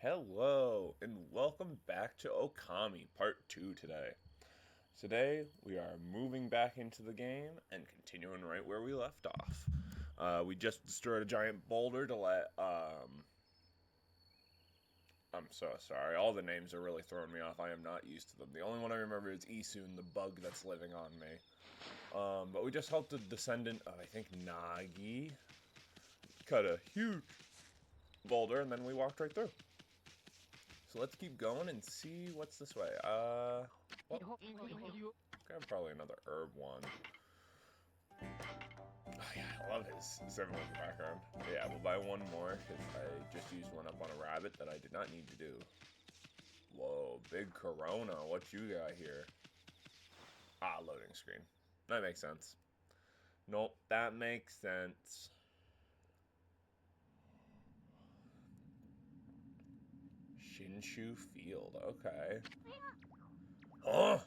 Hello, and welcome back to Okami Part 2 today. Today, we are moving back into the game and continuing right where we left off. We just destroyed a giant boulder to let, I'm so sorry, all the names are really throwing me off. I am not used to them. The only one I remember is Isun, the bug that's living on me. But we just helped a descendant of, I think, Nagi cut a huge boulder, and then we walked right through. So let's keep going and see what's this way. Well, grab probably another herb one. Oh yeah, I love his similar background. Yeah, we'll buy one more because I just used one up on a rabbit that I did not need to do. Whoa, big Corona. What you got here? Ah, loading screen. That makes sense. Nope, that makes sense. Shinshu Field, okay. Huh?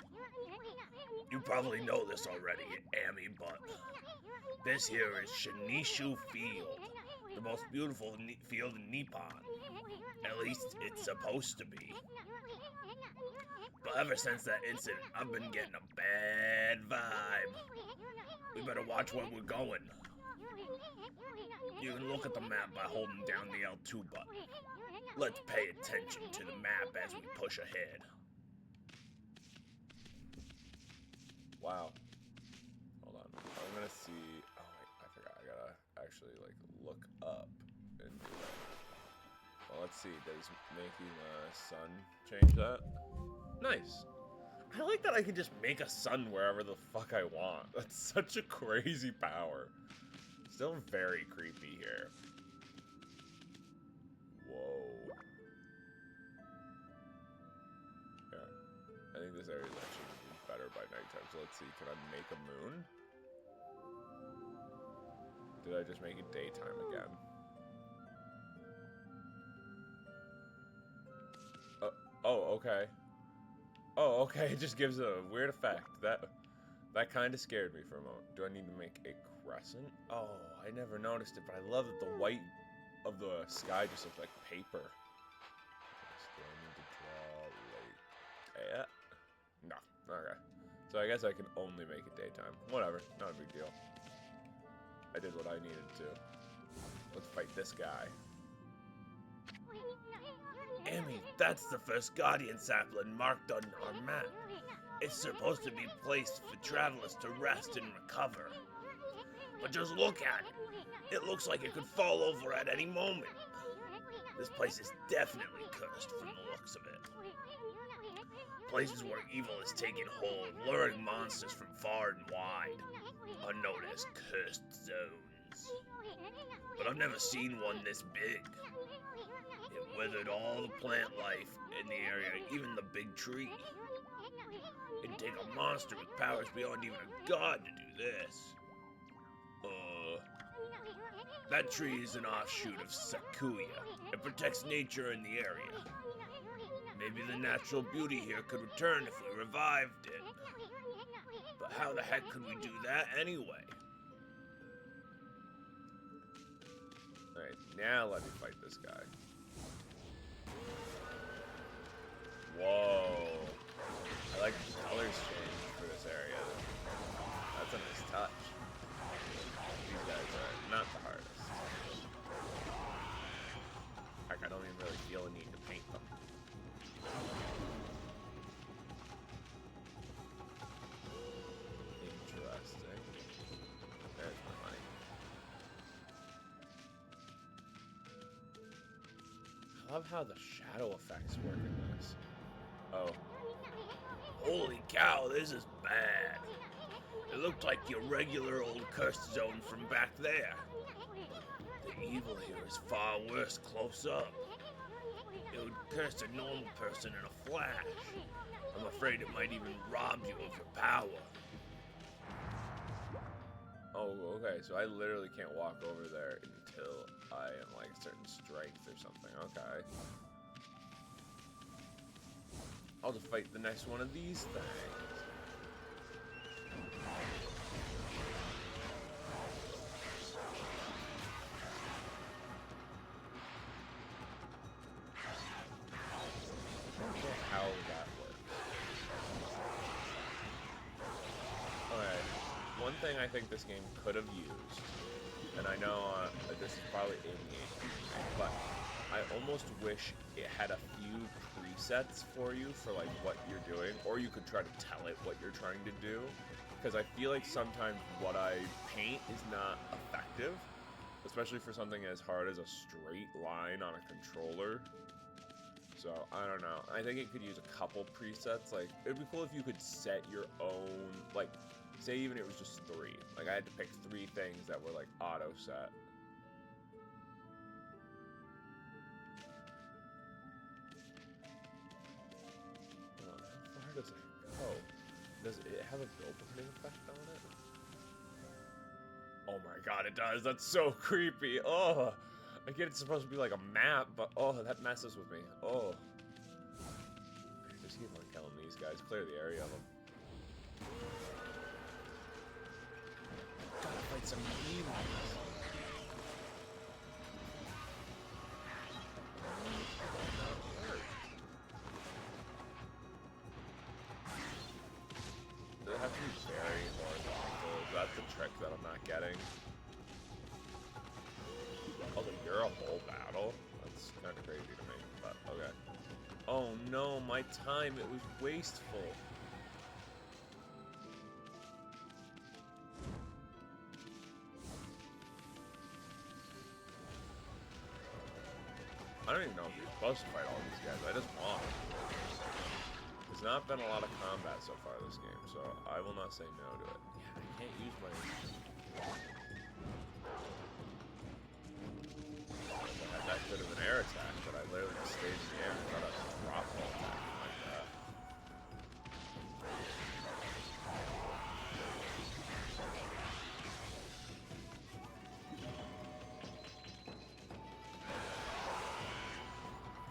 You probably know this already, Amy, but this here is Shinishu Field, the most beautiful field in Nippon. At least it's supposed to be. But ever since that incident, I've been getting a bad vibe. We better watch where we're going. You can look at the map by holding down the L2 button. Let's pay attention to the map as we push ahead. Wow. Hold on. I'm gonna see. Oh, wait, I forgot. I gotta actually, like, look up and do that. Well, let's see. Does making the sun change that? Nice. I like that I can just make a sun wherever the fuck I want. That's such a crazy power. Still very creepy here. Whoa. Yeah. I think this area is actually better by nighttime. So let's see. Can I make a moon? Did I just make it daytime again? Oh, okay. Oh, okay. It just gives a weird effect. That kind of scared me for a moment. Do I need to make a crescent? Oh, I never noticed it, but I love that the white of the sky just looks like paper. Do I need to draw like that? No. Okay. So I guess I can only make it daytime. Whatever. Not a big deal. I did what I needed to. Let's fight this guy. Amy, that's the first Guardian sapling marked on our map. It's supposed to be a place for travelers to rest and recover. But just look at it. It looks like it could fall over at any moment. This place is definitely cursed from the looks of it. Places where evil is taking hold, luring monsters from far and wide. Unnoticed, cursed zones. But I've never seen one this big. It withered all the plant life in the area, even the big tree. It'd take a monster with powers beyond even a god to do this. That tree is an offshoot of Sakuya. It protects nature in the area. Maybe the natural beauty here could return if we revived it. But how the heck could we do that anyway? Alright, now let me fight this guy. Whoa. I like the colors change for this area. That's a nice touch. These guys are not the hardest. Heck, I don't even really feel a need to paint them. Interesting. There's my money. I love how the shadow effects work in this. Oh. Holy cow, this is bad. It looked like your regular old cursed zone from back there. The evil here is far worse close up. It would curse a normal person in a flash. I'm afraid it might even rob you of your power. Oh, okay, so I literally can't walk over there until I am like a certain strength or something. Okay. I'll just fight the next one of these things. thing I think this game could have used, and I know this is probably alienating, but I almost wish it had a few presets for you for like what you're doing, or you could try to tell it what you're trying to do, because I feel like sometimes what I paint is not effective, especially for something as hard as a straight line on a controller. So, I don't know. I think it could use a couple presets. Like, it would be cool if you could set your own, like, say even it was just 3. Like, I had to pick 3 things that were, like, auto-set. How far does it go? Does it have a build-burning effect on it? Oh my god, it does! That's so creepy! Oh! I get it's supposed to be like a map, but oh, that messes with me. Oh. Just keep on killing these guys. Clear the area of them. Gotta fight some demons. Does it have to be very horizontal? That's the trick that I'm not getting. Oh, you're a whole battle? That's kind of crazy to me, but okay. Oh no, my time, it was wasteful. I don't even know if you're supposed to fight all these guys, I just want them. There's not been a lot of combat so far this game, so I will not say no to it. Yeah, I can't use my... That could have been an air attack, but I literally just stayed in the air and thought I was a drop ball attack like that.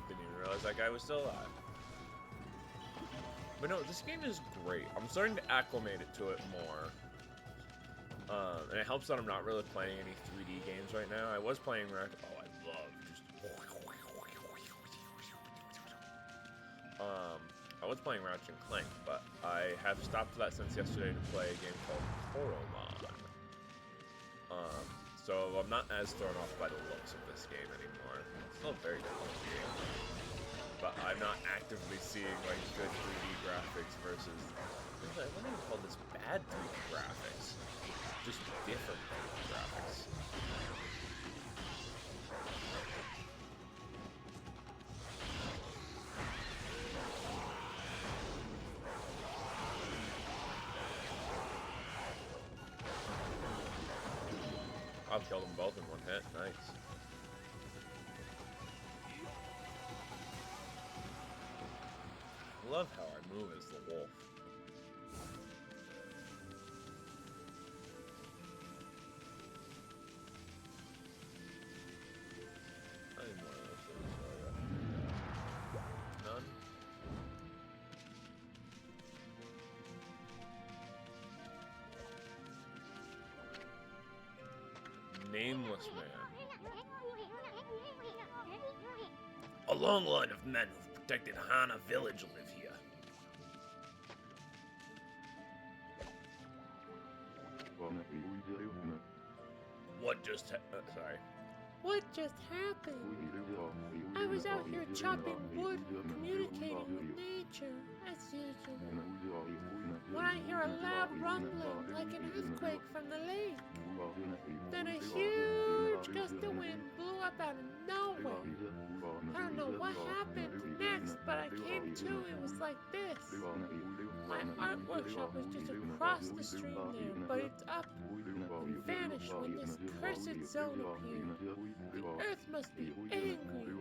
Didn't even realize that guy was still alive. But no, this game is great. I'm starting to acclimate it to it more. And it helps that I'm not really playing any 3D games right now. I was playing... Oh, I love just... I was playing Ratchet and Clank, but I have stopped that since yesterday to play a game called Koromon. So I'm not as thrown off by the looks of this game anymore. It's still a very difficult game. But I'm not actively seeing like good 3D graphics versus... I wouldn't even call this bad 3D graphics. Just different 3D graphics. I'll kill them both in one hit. Nice. I love how I move as the wolf. I need more of those things. None? Nameless man. A long line of men who've protected Hana village live here. What just sorry. What just happened? I was out here chopping wood, communicating with nature, as usual. When I hear a loud rumbling, like an earthquake from the lake, then a huge gust of wind blew up out of nowhere. I don't know what happened next, but I came to, it was like this. My art workshop was just across the stream there, but it's up and vanished when this cursed zone appeared. The earth must be angry.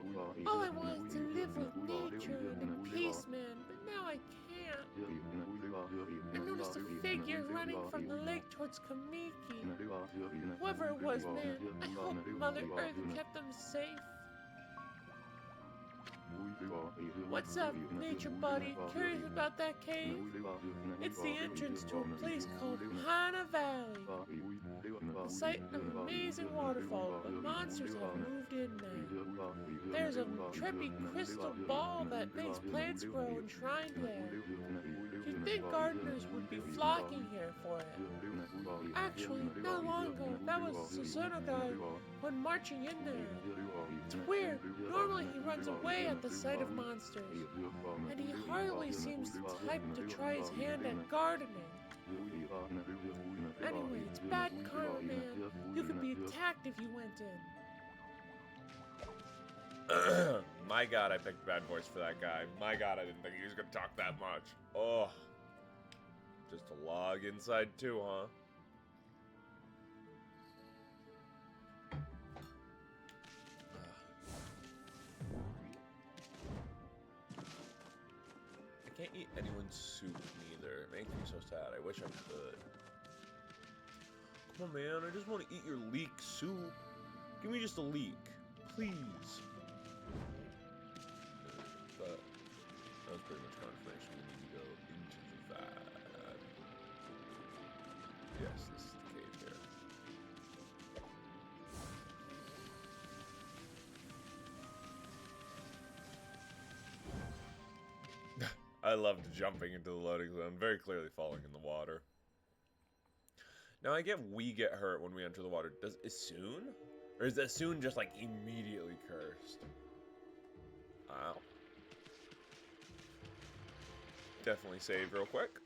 All I want is to live with nature and in peace, man, but now I can't. I noticed a figure running from the lake towards Kamiki. Whoever it was, man, I hope Mother Earth kept them safe. What's up, nature buddy? Curious about that cave? It's the entrance to a place called Hana Valley. The site of an amazing waterfall, but monsters have moved in there. There's a trippy crystal ball that makes plants grow enshrined there. You'd think gardeners would be flocking here for it. Actually, not long ago, that was Susanoo guy went marching in there. It's weird. Normally he runs away at the sight of monsters, and he hardly seems the type to try his hand at gardening. Anyway, it's bad karma, man. You could be attacked if you went in. My god, I picked bad voice for that guy. My god, I didn't think he was gonna talk that much. Oh. Just a log inside too, huh? I can't eat anyone's soup neither. It makes me so sad. I wish I could. Come on, man. I just want to eat your leek soup. Give me just a leek. Please. But that was pretty much confirmation. We need to go into the vat. Yes, this is the cave here. I loved jumping into the loading zone, very clearly falling in the water. Now I get we get hurt when we enter the water. Does Issoon? Or is Issoon just like immediately cursed? Wow. Definitely save real quick.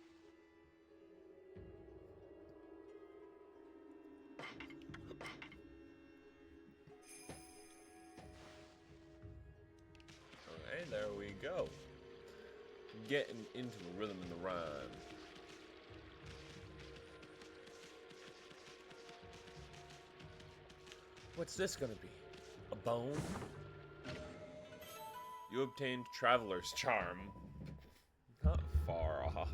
Okay, there we go. Getting into the rhythm and the rhyme. What's this gonna be? A bone? You obtained Traveler's Charm. Not far off.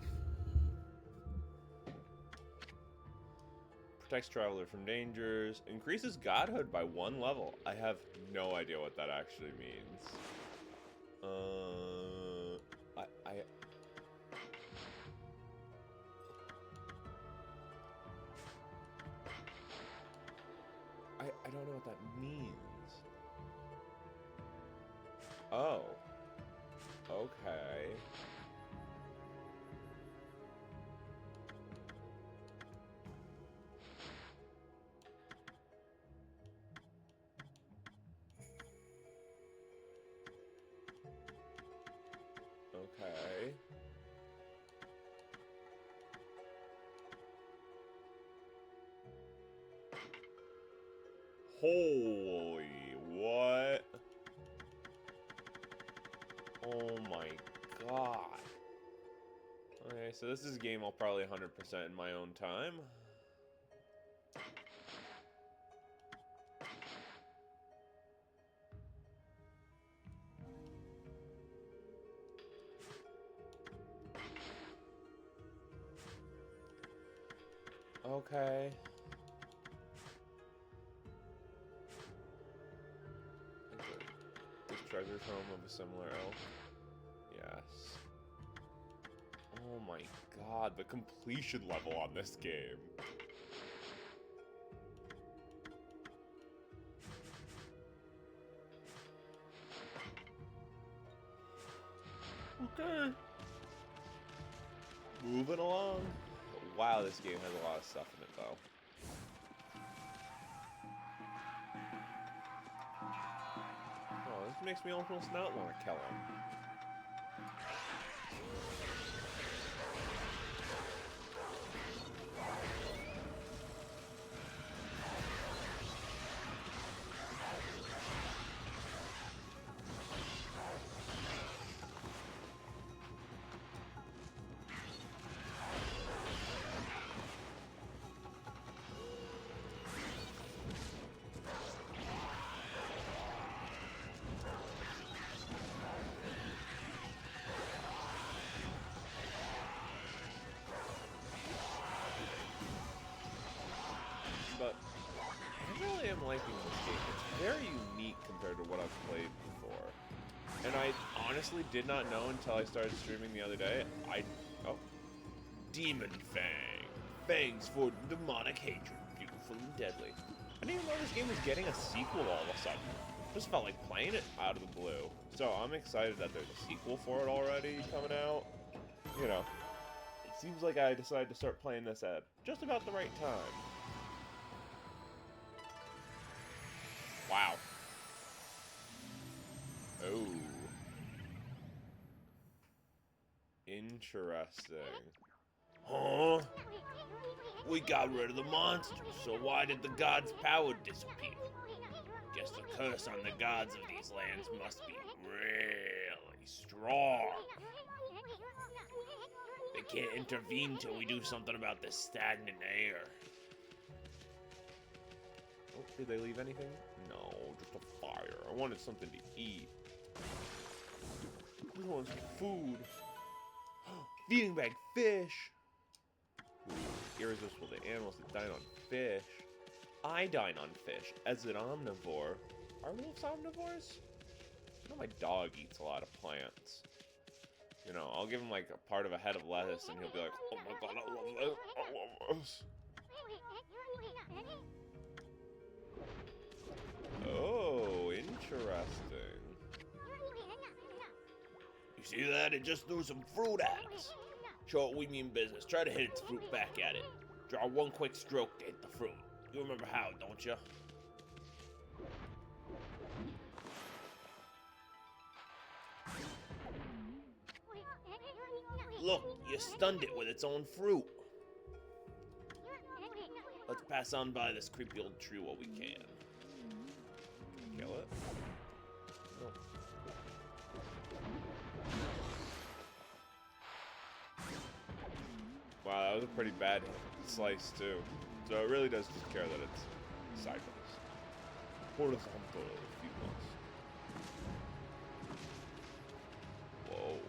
Protects Traveler from dangers. Increases Godhood by 1 level. I have no idea what that actually means. I don't know what that means. Oh. Okay. Okay. Holy what? Oh my god. Okay, so this is a game I'll probably 100% in my own time. Okay. This treasure home of a similar elf. Yes. Oh my god, the completion level on this game. Okay. Moving along. Wow, this game has a lot of stuff in it, though. Oh, this makes me almost not want to kill him. But I really am liking this game. It's very unique compared to what I've played before. And I honestly did not know until I started streaming the other day. Demon Fang. Fangs for demonic hatred, beautiful and deadly. I didn't even know this game was getting a sequel all of a sudden. Just felt like playing it out of the blue. So I'm excited that there's a sequel for it already coming out. You know, Seems like I decided to start playing this at just about the right time. Wow. Oh. Interesting. Huh? We got rid of the monsters, so why did the gods' power disappear? Guess the curse on the gods of these lands must be really strong. They can't intervene till we do something about this stagnant air. Oh, did they leave anything? No, just a fire. I wanted something to eat. This one's food. Feeding bag fish. Ooh, irresistible to animals that dine on fish. I dine on fish as an omnivore. Are wolves omnivores? I know my dog eats a lot of plants. You know, I'll give him like a part of a head of lettuce and he'll be like, oh my god, I love this. I love this. Oh, interesting. You see that? It just threw some fruit at us. Show it we mean business. Try to hit its fruit back at it. Draw one quick stroke to hit the fruit. You remember how, don't you? Look, you stunned it with its own fruit. Let's pass on by this creepy old tree while we can. Kill it? No. Wow, that was a pretty bad slice too. So it really does just care that it's sideways. Horizontal, if you must. Whoa.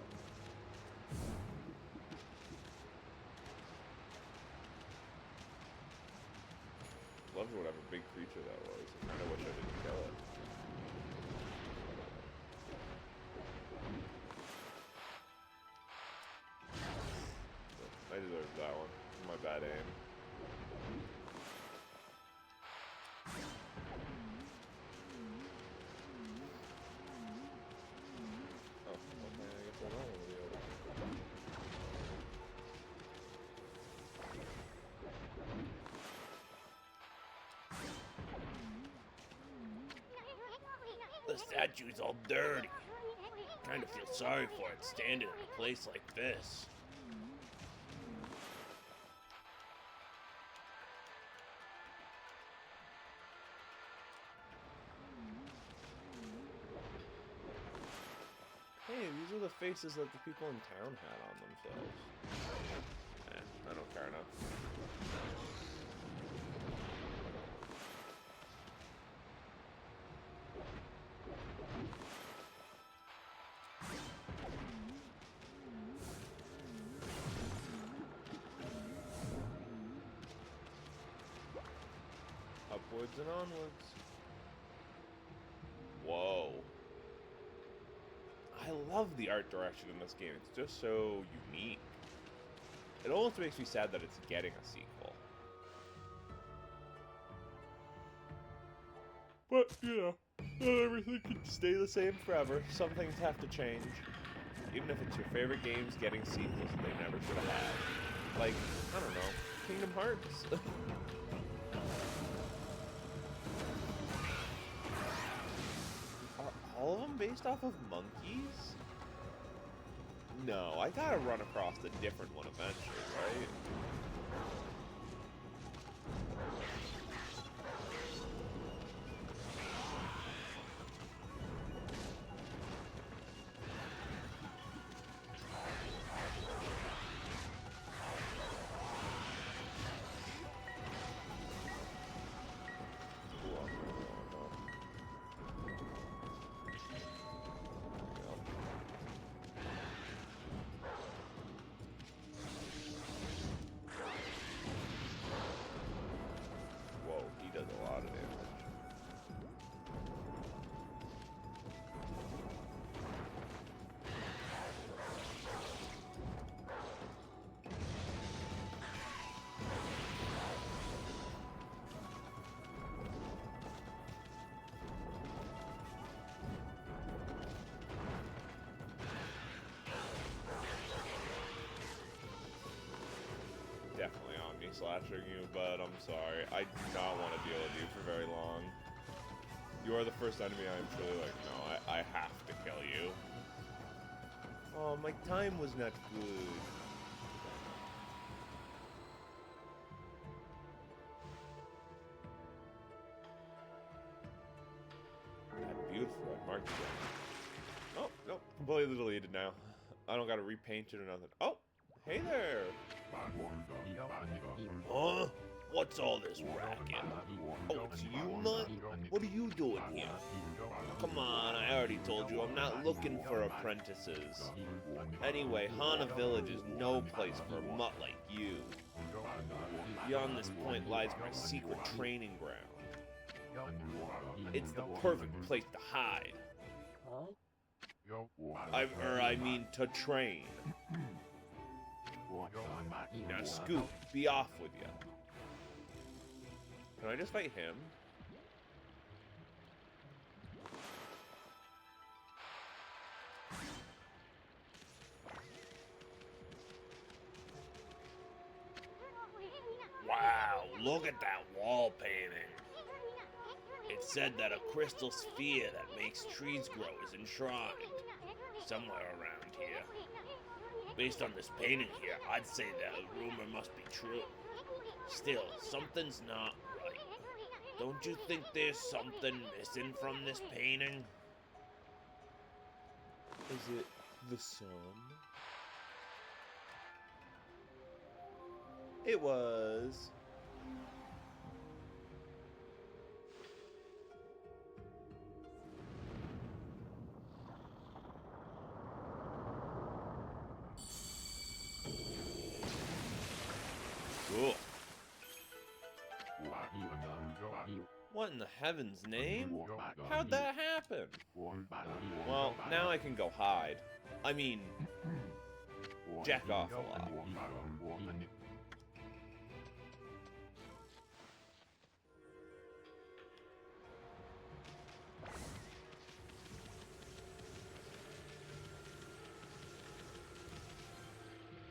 Loved whatever big creature that was. I kind of wish I didn't kill it. I deserved that one. My bad aim. Oh, okay, I guess I don't want to be able to. The statue's all dirty. Kind of feel sorry for it standing in a place like this. Hey, these are the faces that the people in town had on themselves. I don't care enough. Upwards and onwards. Whoa. I love the art direction in this game. It's just so unique. It almost makes me sad that it's getting a sequel. But, you know, not everything can stay the same forever. Some things have to change. Even if it's your favorite games getting sequels that they never should have had. Like, I don't know, Kingdom Hearts. Are all of them based off of monkeys? No, I gotta run across a different one eventually, right? slashing you, but I'm sorry. I do not want to deal with you for very long. You are the first enemy I'm truly like, no, I have to kill you. Oh, my time was not good. That beautiful red mark again. Oh, nope, completely deleted now. I don't gotta repaint it or nothing. Oh, hey there! Huh? What's all this racket? Oh, it's you, Mutt? What are you doing here? Come on, I already told you I'm not looking for apprentices. Anyway, Hana Village is no place for a mutt like you. Beyond this point lies my secret training ground. It's the perfect place to hide. I mean to train. Now Scoot, be off with you. Can I just fight him? Wow, look at that wall painting. It said that a crystal sphere that makes trees grow is enshrined somewhere around here. Based on this painting here, I'd say that a rumor must be true. Still, something's not right. Don't you think there's something missing from this painting? Is it the sun? It was. Cool. What in the heaven's name? How'd that happen? Well, now I can go hide. I mean, jack off a lot.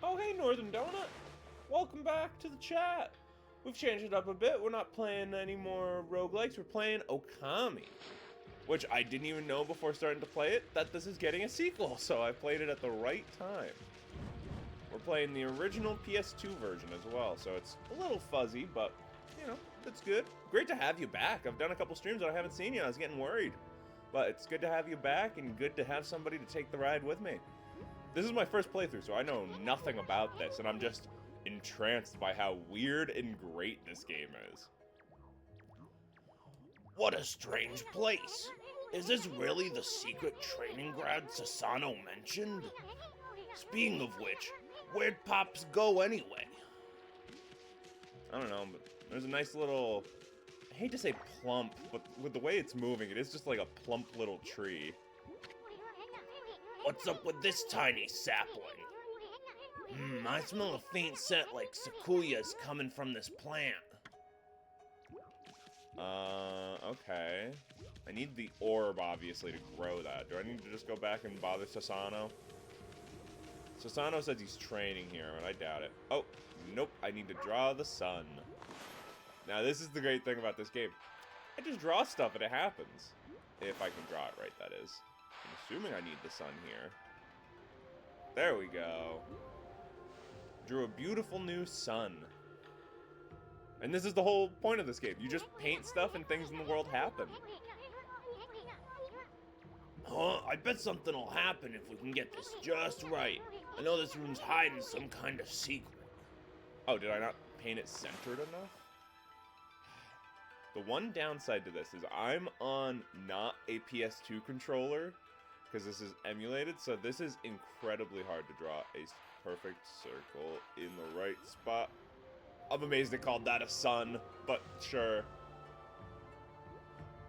Oh, hey, Northern Donut. Welcome back to the chat. We've changed it up a bit. We're not playing any more roguelikes. We're playing Okami, which I didn't even know before starting to play it that this is getting a sequel, so I played it at the right time. We're playing the original PS2 version as well, so it's a little fuzzy, but, you know, it's good. Great to have you back. I've done a couple streams that I haven't seen you. I was getting worried. But it's good to have you back and good to have somebody to take the ride with me. This is my first playthrough, so I know nothing about this, and I'm just entranced by how weird and great this game is. What a strange place. Is this really the secret training ground Sasano mentioned? Speaking of which, where'd Pops go anyway? I don't know, but there's a nice little... I hate to say plump, but with the way it's moving, it is just like a plump little tree. What's up with this tiny sapling? I smell a faint scent like Sakuya's coming from this plant. Okay. I need the orb, obviously, to grow that. Do I need to just go back and bother Sasano? Sasano says he's training here, but I doubt it. Oh, nope, I need to draw the sun. Now, this is the great thing about this game. I just draw stuff and it happens. If I can draw it right, that is. I'm assuming I need the sun here. There we go. Drew a beautiful new sun. And this is the whole point of this game. You just paint stuff and things in the world happen. Huh? I bet something will happen if we can get this just right. I know this room's hiding some kind of secret. Oh, did I not paint it centered enough? The one downside to this is I'm on not a PS2 controller, because this is emulated, so this is incredibly hard to draw a perfect circle in the right spot. I'm amazed they called that a sun, but sure.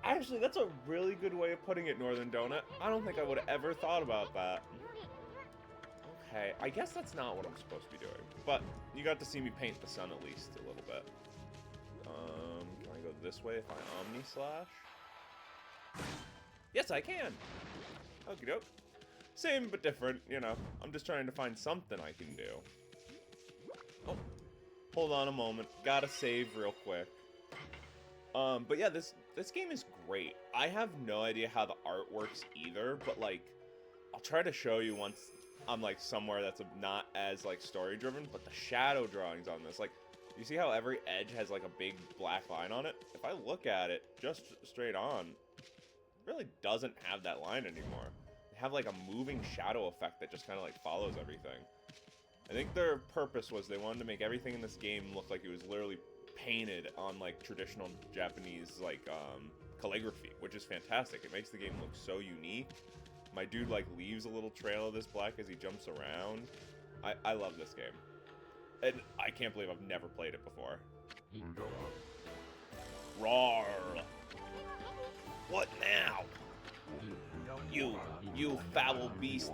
Actually, that's a really good way of putting it, Northern Donut. I don't think I would have ever thought about that. Okay, I guess that's not what I'm supposed to be doing, but you got to see me paint the sun at least a little bit. Can I go this way if I Omni Slash? Yes, I can! Okie doke. Same but different, you know. I'm just trying to find something I can do. Oh. Hold on a moment. Gotta save real quick. But yeah, this game is great. I have no idea how the art works either, but like, I'll try to show you once I'm like somewhere that's not as like story driven. But the shadow drawings on this, like, you see how every edge has like a big black line on it? If I look at it just straight on, it really doesn't have that line anymore. They have like a moving shadow effect that just kind of like follows everything. I think their purpose was they wanted to make everything in this game look like it was literally painted on like traditional Japanese like calligraphy, which is fantastic. It makes the game look so unique. My dude like leaves a little trail of this black as he jumps around. I love this game. And I can't believe I've never played it before. Roar! What now? You foul beast.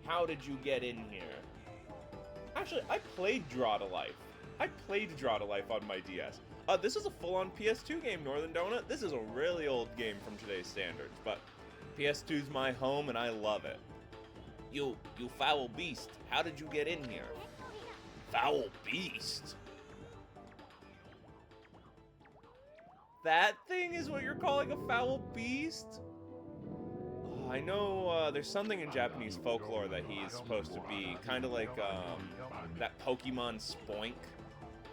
How did you get in here? Actually, I played Draw to Life. I played Draw to Life on my DS. This is a full-on PS2 game, Northern Donut. This is a really old game from today's standards, but PS2's my home and I love it. You foul beast. How did you get in here? Foul beast? That thing is what you're calling a foul beast? I know there's something in Japanese folklore that he's supposed to be, kind of like that Pokemon Spoink.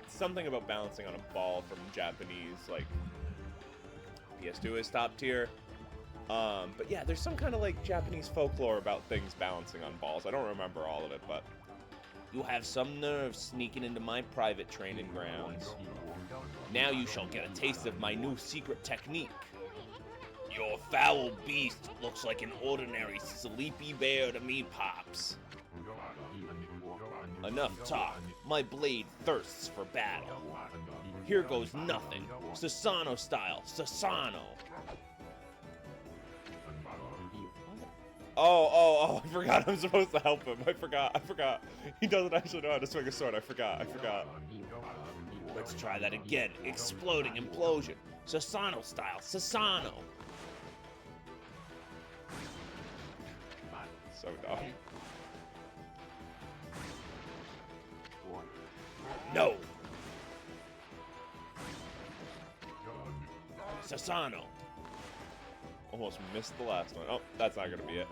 Something about balancing on a ball from Japanese, like, PS2 is top tier. But yeah, there's some kind of like Japanese folklore about things balancing on balls. I don't remember all of it, but you have some nerve sneaking into my private training grounds. Now you shall get a taste of my new secret technique. Your foul beast looks like an ordinary sleepy bear to me, Pops. Enough talk. My blade thirsts for battle. Here goes nothing. Sasano style. Sasano. Oh, I forgot I'm supposed to help him. I forgot. He doesn't actually know how to swing a sword. I forgot. Let's try that again. Exploding implosion. Sasano style. Sasano. So dumb. No. Sasano. Almost missed the last one. Oh, that's not gonna be it.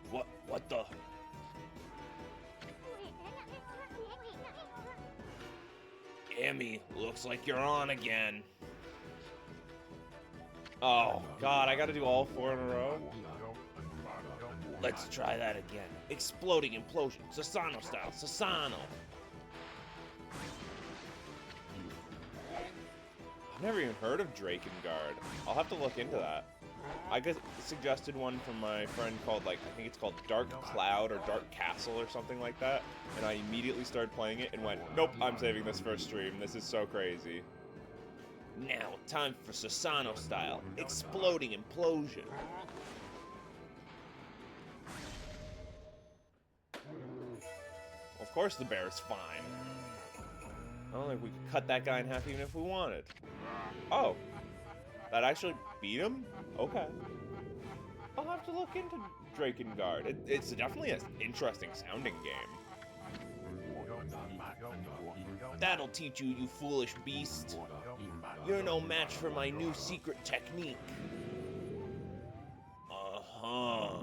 What the? Emmy, looks like you're on again. Oh, God, I gotta do all 4 in a row? Let's try that again. Exploding implosion. Sasano style. Sasano. I've never even heard of Drakengard. I'll have to look into that. I got suggested one from my friend called, like, I think it's called Dark Cloud or Dark Castle or something like that. And I immediately started playing it and went, nope, I'm saving this for a stream. This is so crazy. Now, time for Sasano style. Exploding implosion. Of course the bear is fine. I don't think we could cut that guy in half even if we wanted. Oh. That actually beat him? Okay. I'll have to look into Drakengard. It's definitely an interesting sounding game. That'll teach you, you foolish beast. You're no match for my new secret technique. Uh-huh.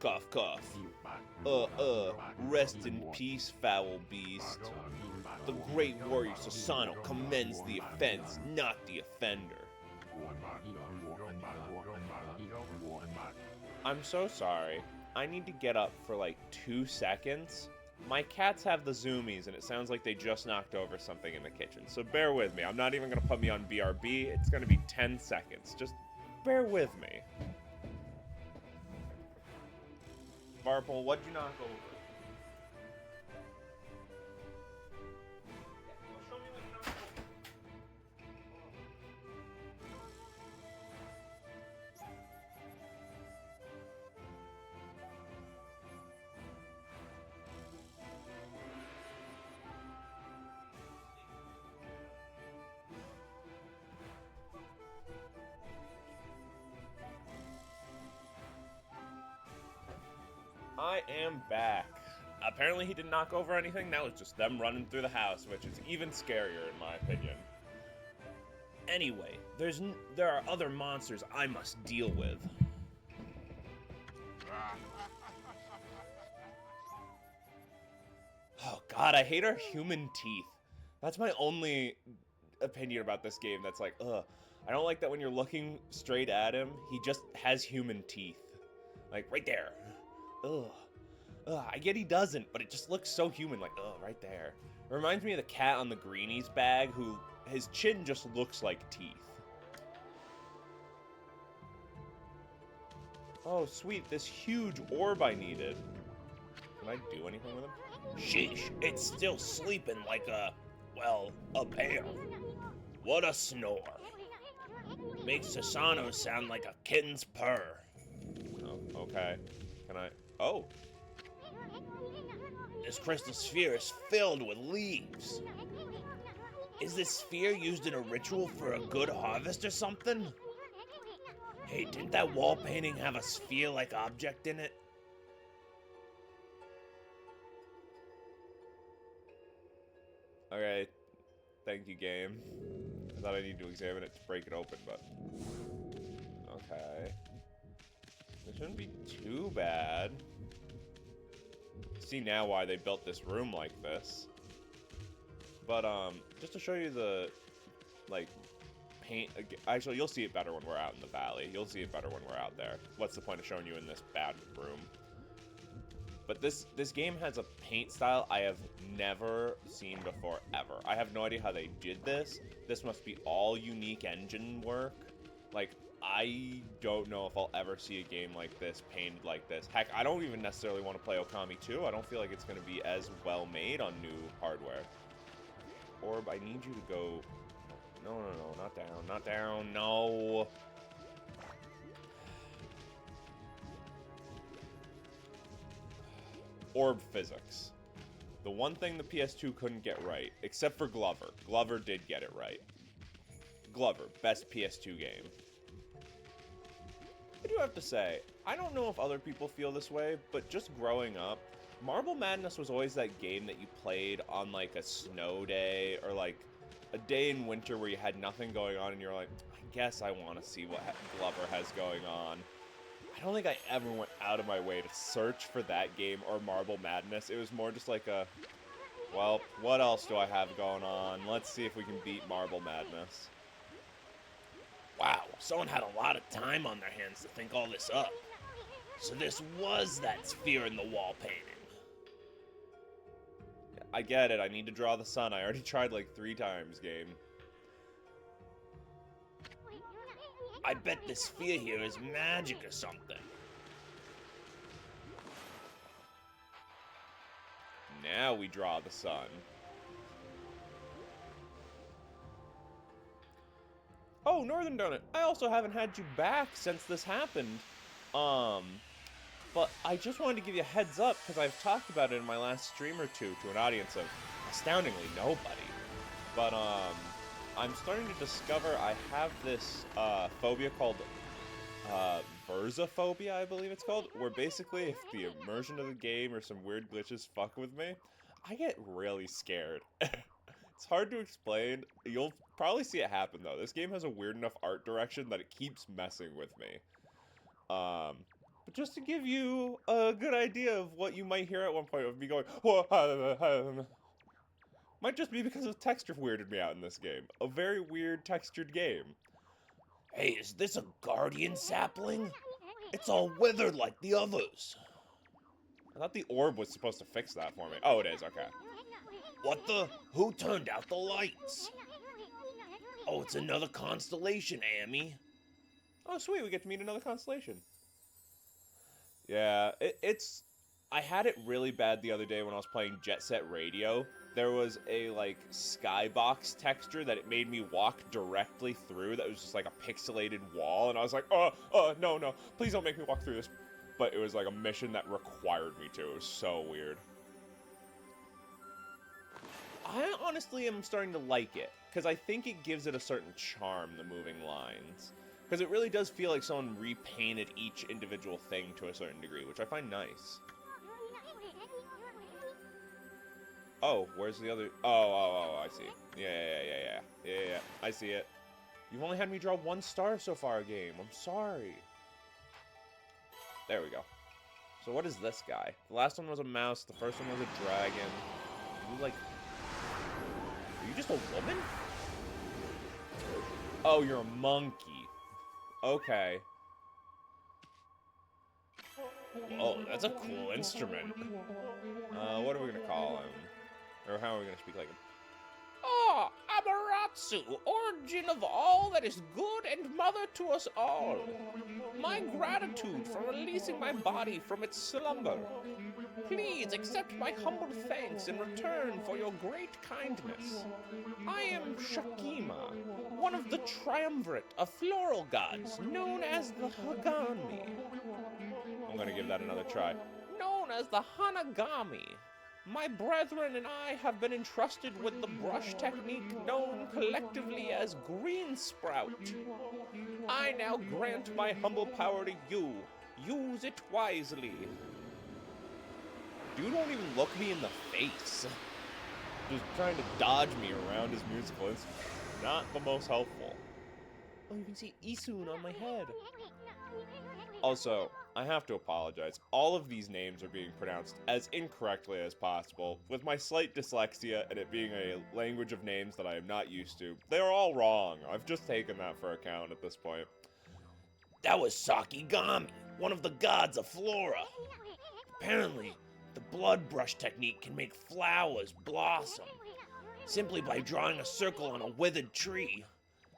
Cough, cough. Rest in peace, foul beast. The great warrior Sasano commends the offense, not the offender. I'm so sorry. I need to get up for like 2 seconds. My cats have the zoomies, and it sounds like they just knocked over something in the kitchen. So bear with me. I'm not even going to put me on BRB. It's going to be 10 seconds. Just bear with me. Marple, what'd you knock over? Show me what you knocked over. am back. Apparently he didn't knock over anything. Now it's just them running through the house, which is even scarier in my opinion. Anyway, there are other monsters I must deal with. Oh god, I hate our human teeth. That's my only opinion about this game. That's like, ugh. I don't like that when you're looking straight at him, he just has human teeth. Like, right there. Ugh. Ugh, I get he doesn't, but it just looks so human, like, ugh, right there. It reminds me of the cat on the Greenies bag, who, his chin just looks like teeth. Oh, sweet, this huge orb I needed. Can I do anything with him? Sheesh, it's still sleeping like a bear. What a snore. Makes Susano sound like a kitten's purr. Oh, okay. Can I? Oh. This crystal sphere is filled with leaves. Is this sphere used in a ritual for a good harvest or something? Hey, didn't that wall painting have a sphere-like object in it? Okay. Thank you, game. I thought I needed to examine it to break it open, but... Okay. It shouldn't be too bad. See now why they built this room like this. But, just to show you the, like, paint... Actually, you'll see it better when we're out in the valley. You'll see it better when we're out there. What's the point of showing you in this bad room? But this game has a paint style I have never seen before, ever. I have no idea how they did this. This must be all unique engine work. Like, I don't know if I'll ever see a game like this, painted like this. Heck, I don't even necessarily want to play Okami 2. I don't feel like it's going to be as well made on new hardware. Orb, I need you to go... No, not down, not down, no. Orb physics. The one thing the PS2 couldn't get right, except for Glover. Glover did get it right. Glover, best PS2 game. I do have to say, I don't know if other people feel this way, but just growing up, Marble Madness was always that game that you played on like a snow day, or like a day in winter where you had nothing going on and you're like, I guess I want to see what Glover has going on. I don't think I ever went out of my way to search for that game or Marble Madness. It was more just like a, well, what else do I have going on? Let's see if we can beat Marble Madness. Wow, someone had a lot of time on their hands to think all this up. So this was that sphere in the wall painting. I get it, I need to draw the sun. I already tried like 3 times, game. I bet this sphere here is magic or something. Now we draw the sun. Oh, Northern Donut, I also haven't had you back since this happened. But I just wanted to give you a heads up, because I've talked about it in my last stream or two to an audience of astoundingly nobody. But, I'm starting to discover I have this phobia called Versophobia, I believe it's called, where basically if the immersion of the game or some weird glitches fuck with me, I get really scared. It's hard to explain. You'll probably see it happen though. This game has a weird enough art direction that it keeps messing with me. But just to give you a good idea of what you might hear at one point of me going, might just be because the texture weirded me out in this game. A very weird textured game. Hey, is this a guardian sapling? It's all withered like the others. I thought the orb was supposed to fix that for me. Oh, it is, okay. What the? Who turned out the lights? Oh, it's another constellation, Amy. Oh, sweet, we get to meet another constellation. Yeah, it's... I had it really bad the other day when I was playing Jet Set Radio. There was a, like, skybox texture that it made me walk directly through that was just like a pixelated wall, and I was like, no, please don't make me walk through this. But it was like a mission that required me to. It was so weird. I honestly am starting to like it, because I think it gives it a certain charm, the moving lines. Because it really does feel like someone repainted each individual thing to a certain degree, which I find nice. Oh, where's the other? Oh, I see. Yeah. I see it. You've only had me draw 1 star so far, game. I'm sorry. There we go. So what is this guy? The last one was a mouse. The first one was a dragon. Are you like... Are you just a woman? Oh, you're a monkey. Okay. Oh, that's a cool instrument. What are we gonna call him? Or how are we gonna speak like him? Ah, Amaterasu, origin of all that is good and mother to us all. My gratitude for releasing my body from its slumber. Please accept my humble thanks in return for your great kindness. I am Shakima, one of the triumvirate of floral gods known as the Hagami. I'm gonna give that another try. Known as the Hanagami. My brethren and I have been entrusted with the brush technique known collectively as Green Sprout. I now grant my humble power to you. Use it wisely. Dude won't even look me in the face. Just trying to dodge me around his musical instrument. Not the most helpful. Oh, you can see Isun on my head. Also, I have to apologize. All of these names are being pronounced as incorrectly as possible. With my slight dyslexia and it being a language of names that I am not used to, they are all wrong. I've just taken that for account at this point. That was Sakigami, one of the gods of flora. Apparently, the blood brush technique can make flowers blossom, simply by drawing a circle on a withered tree.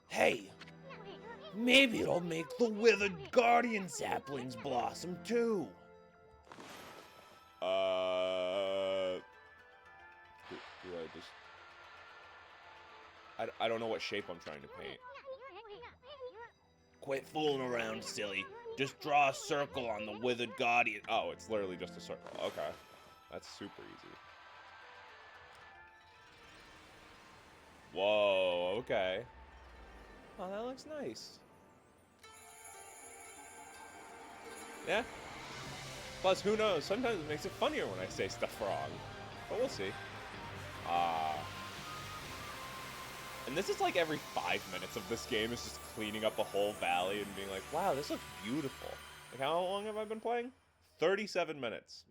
Hey, maybe it'll make the withered guardian saplings blossom too. Do I just... I don't know what shape I'm trying to paint. Quit fooling around, silly. Just draw a circle on the withered guardian. Oh, it's literally just a circle. Okay. That's super easy. Whoa, okay. Oh, that looks nice. Yeah. Plus, who knows? Sometimes it makes it funnier when I say stuff wrong. But we'll see. And this is like every 5 minutes of this game is just cleaning up a whole valley and being like, wow, this looks beautiful. Like, how long have I been playing? 37 minutes.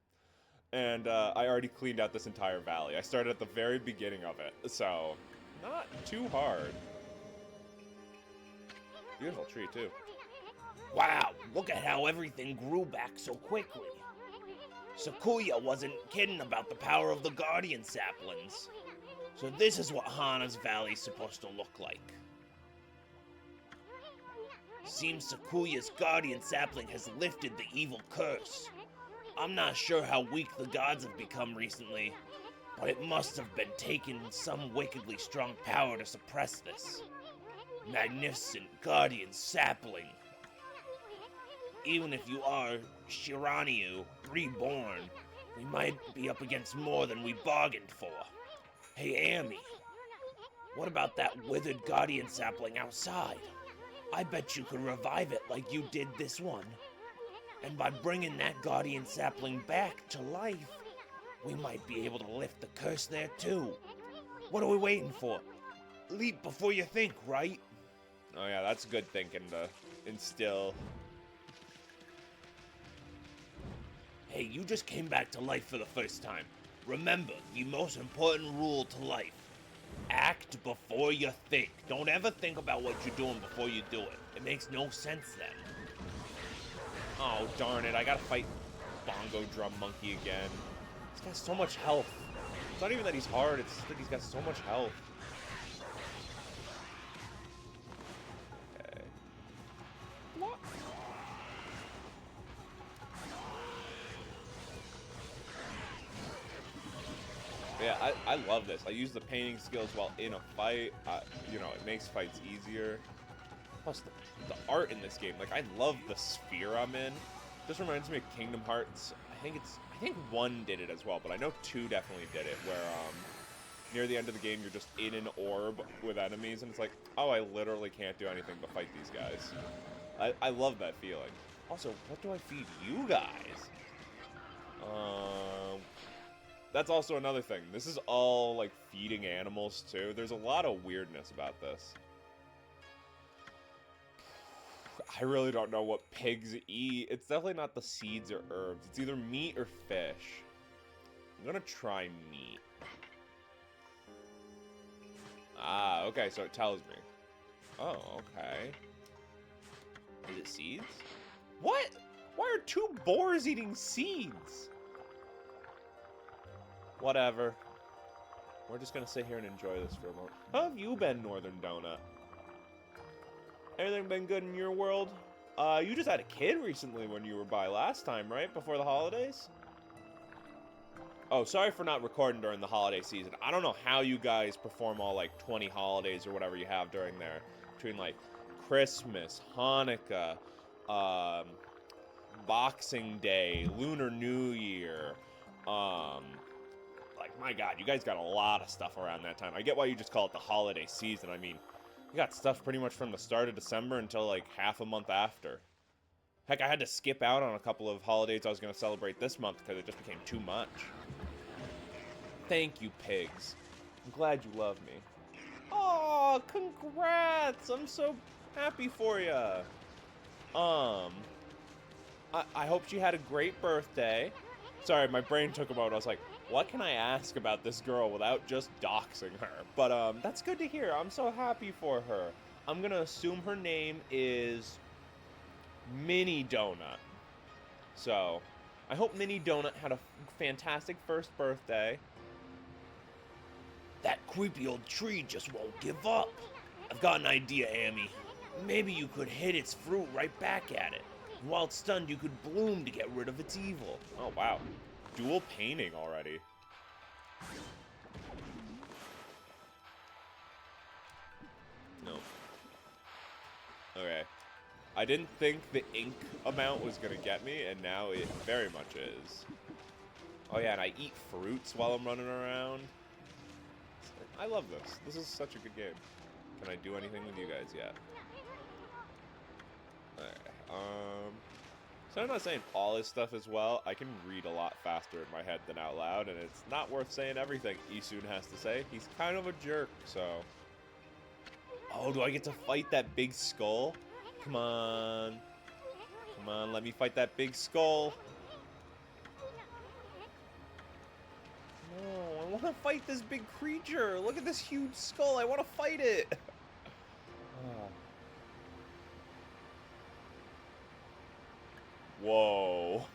And I already cleaned out this entire valley. I started at the very beginning of it, so not too hard. Beautiful tree, too. Wow, look at how everything grew back so quickly. Sakuya wasn't kidding about the power of the guardian saplings. So this is what Hana's Valley's supposed to look like. Seems Sakuya's guardian sapling has lifted the evil curse. I'm not sure how weak the gods have become recently, but it must have been taking some wickedly strong power to suppress this. Magnificent guardian sapling. Even if you are Shiraniu, reborn, we might be up against more than we bargained for. Hey, Amy, what about that withered guardian sapling outside? I bet you could revive it like you did this one. And by bringing that guardian sapling back to life, we might be able to lift the curse there too. What are we waiting for? Leap before you think, right? Oh yeah, that's good thinking to instill. Hey, you just came back to life for the first time. Remember, the most important rule to life. Act before you think. Don't ever think about what you're doing before you do it. It makes no sense then. Oh, darn it, I gotta fight Bongo Drum Monkey again. He's got so much health. It's not even that he's hard, it's just that he's got so much health. Okay. What? Yeah, I love this. I use the painting skills while in a fight. You know, it makes fights easier. Plus, the art in this game, like, I love the sphere I'm in. Just reminds me of Kingdom Hearts. I think 1 did it as well, but I know 2 definitely did it, where, near the end of the game, you're just in an orb with enemies, and it's like, oh, I literally can't do anything but fight these guys. I love that feeling. Also, what do I feed you guys? That's also another thing. This is all, like, feeding animals, too. There's a lot of weirdness about this. I really don't know what pigs eat. It's definitely not the seeds or herbs. It's either meat or fish. I'm gonna try meat. Ah, okay, so it tells me. Oh, okay. Is it seeds? What? Why are 2 boars eating seeds? Whatever. We're just gonna sit here and enjoy this for a moment. How have you been, Northern Donut? Everything been good in your world? You just had a kid recently when you were by last time, right? Before the holidays? Oh, sorry for not recording during the holiday season. I don't know how you guys perform all, like, 20 holidays or whatever you have during there. Between, like, Christmas, Hanukkah, Boxing Day, Lunar New Year, like, my God, you guys got a lot of stuff around that time. I get why you just call it the holiday season. I mean, you got stuff pretty much from the start of December until, like, half a month after. Heck, I had to skip out on a couple of holidays I was going to celebrate this month because it just became too much. Thank you, pigs. I'm glad you love me. Oh, congrats! I'm so happy for you. I hope she had a great birthday. Sorry, my brain took a moment. I was like, what can I ask about this girl without just doxing her? But, that's good to hear. I'm so happy for her. I'm gonna assume her name is Mini Donut. So, I hope Mini Donut had a fantastic first birthday. That creepy old tree just won't give up. I've got an idea, Amy. Maybe you could hit its fruit right back at it. And while it's stunned, you could bloom to get rid of its evil. Oh, wow. Dual painting already. Nope. Okay. I didn't think the ink amount was gonna get me, and now it very much is. Oh yeah, and I eat fruits while I'm running around. I love this. This is such a good game. Can I do anything with you guys yet? Alright, so I'm not saying all this stuff as well. I can read a lot faster in my head than out loud, and it's not worth saying everything Isun has to say. He's kind of a jerk, so... Oh, do I get to fight that big skull? Come on. Come on, let me fight that big skull. No, I want to fight this big creature. Look at this huge skull. I want to fight it. Oh. Whoa.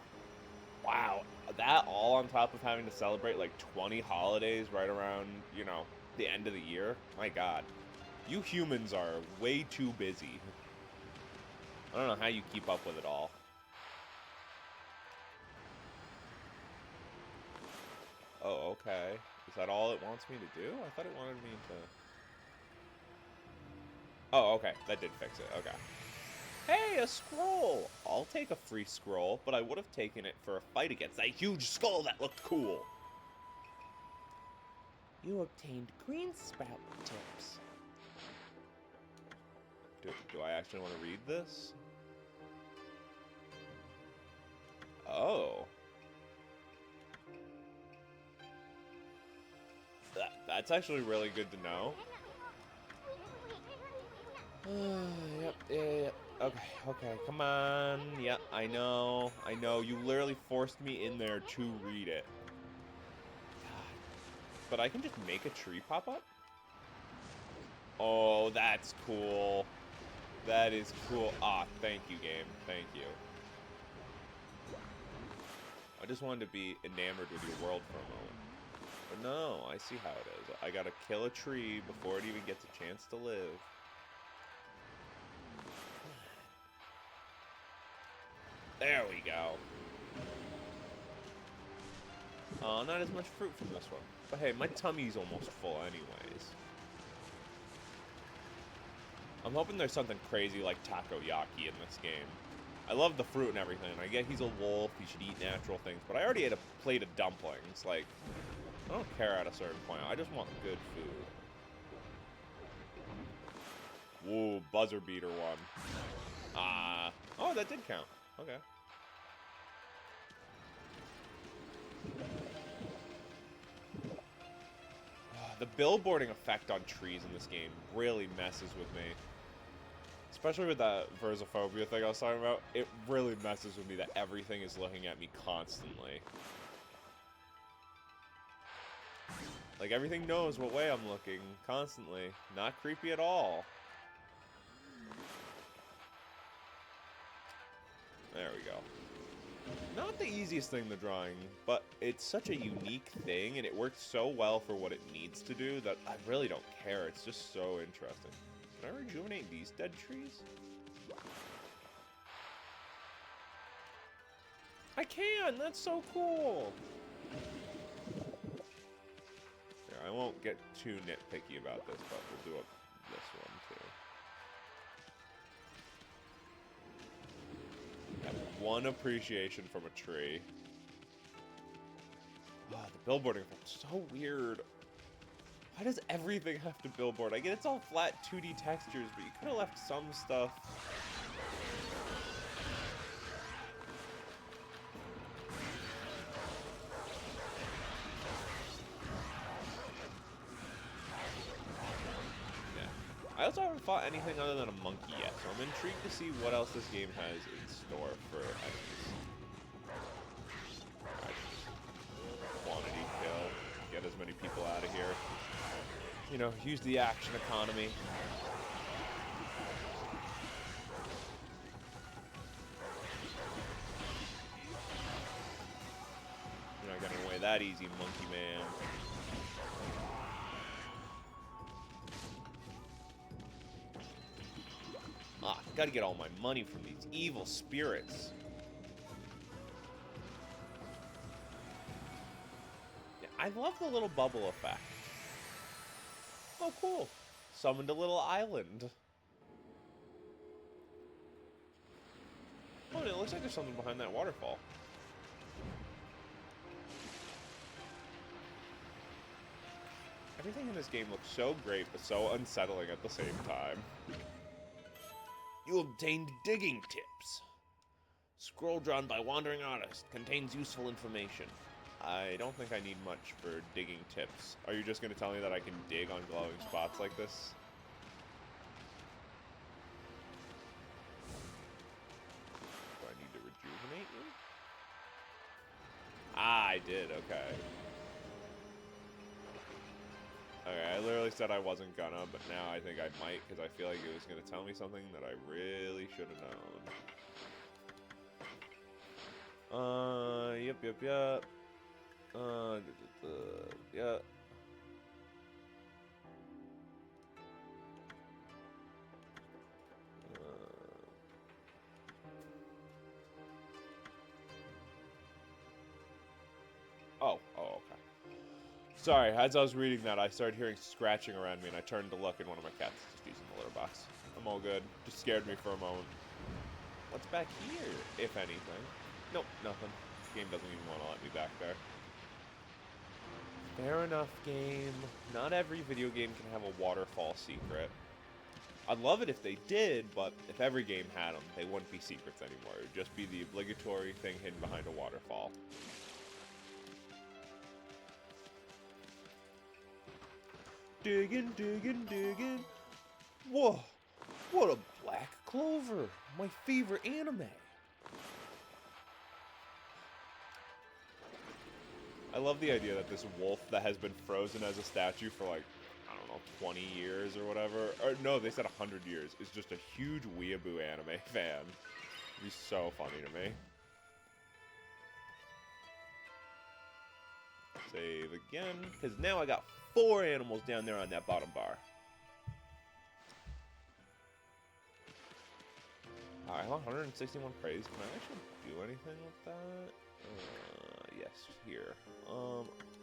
Wow. That all on top of having to celebrate like 20 holidays right around, you know, the end of the year. My God. You humans are way too busy. I don't know how you keep up with it all. Oh, okay. Is that all it wants me to do? I thought it wanted me to... Oh, okay. That did fix it. Okay. Hey, a scroll! I'll take a free scroll, but I would have taken it for a fight against that huge skull that looked cool. You obtained green sprout tips. Do I actually want to read this? Oh. That's actually really good to know. Yep. Okay, come on. Yep, I know. You literally forced me in there to read it. God. But I can just make a tree pop up? Oh, that's cool. That is cool. Ah, thank you, game. Thank you. I just wanted to be enamored with your world for a moment. But no, I see how it is. I gotta kill a tree before it even gets a chance to live. There we go. Oh, not as much fruit from this one. But hey, my tummy's almost full anyways. I'm hoping there's something crazy like takoyaki in this game. I love the fruit and everything. I get he's a wolf, he should eat natural things, but I already ate a plate of dumplings. Like, I don't care at a certain point. I just want good food. Whoa, buzzer beater one. Oh, that did count. Okay. The billboarding effect on trees in this game really messes with me. Especially with that versophobia thing I was talking about, it really messes with me that everything is looking at me constantly. Like, everything knows what way I'm looking constantly. Not creepy at all. There we go. Not the easiest thing, the drawing, but it's such a unique thing, and it works so well for what it needs to do that I really don't care. It's just so interesting. Can I rejuvenate these dead trees? I can! That's so cool! Yeah, I won't get too nitpicky about this, but we'll do this one too. Have one appreciation from a tree. Oh, the billboarding effect's so weird. Why does everything have to billboard? I get it's all flat 2D textures, but you could have left some stuff. Yeah. I also haven't fought anything other than a monkey yet, so I'm intrigued to see what else this game has in store for enemies. Quantity kill. Get as many people out of here. You know, use the action economy. You're not getting away that easy, monkey man. Ah, gotta get all my money from these evil spirits. Yeah, I love the little bubble effect. Oh, cool. Summoned a little island. Oh, and it looks like there's something behind that waterfall. Everything in this game looks so great, but so unsettling at the same time. You obtained digging tips. Scroll drawn by wandering artist. Contains useful information. I don't think I need much for digging tips. Are you just going to tell me that I can dig on glowing spots like this? Do I need to rejuvenate you? Ah, I did, okay. Okay, I literally said I wasn't gonna, but now I think I might, because I feel like it was going to tell me something that I really should have known. Yep. Yeah. Oh, okay. Sorry, as I was reading that, I started hearing scratching around me, and I turned to look, and one of my cats is just using the litter box. I'm all good. Just scared me for a moment. What's back here, if anything? Nope, nothing. This game doesn't even want to let me back there. Fair enough, game. Not every video game can have a waterfall secret. I'd love it if they did, but if every game had them, they wouldn't be secrets anymore. It would just be the obligatory thing hidden behind a waterfall. Digging. Whoa! What a black clover! My favorite anime! I love the idea that this wolf that has been frozen as a statue for like, I don't know, 20 years or whatever. Or no, they said 100 years. Is just a huge weeaboo anime fan. He's so funny to me. Save again, because now I got 4 animals down there on that bottom bar. Alright, 161 praise. Can I actually do anything with that? Yes, here.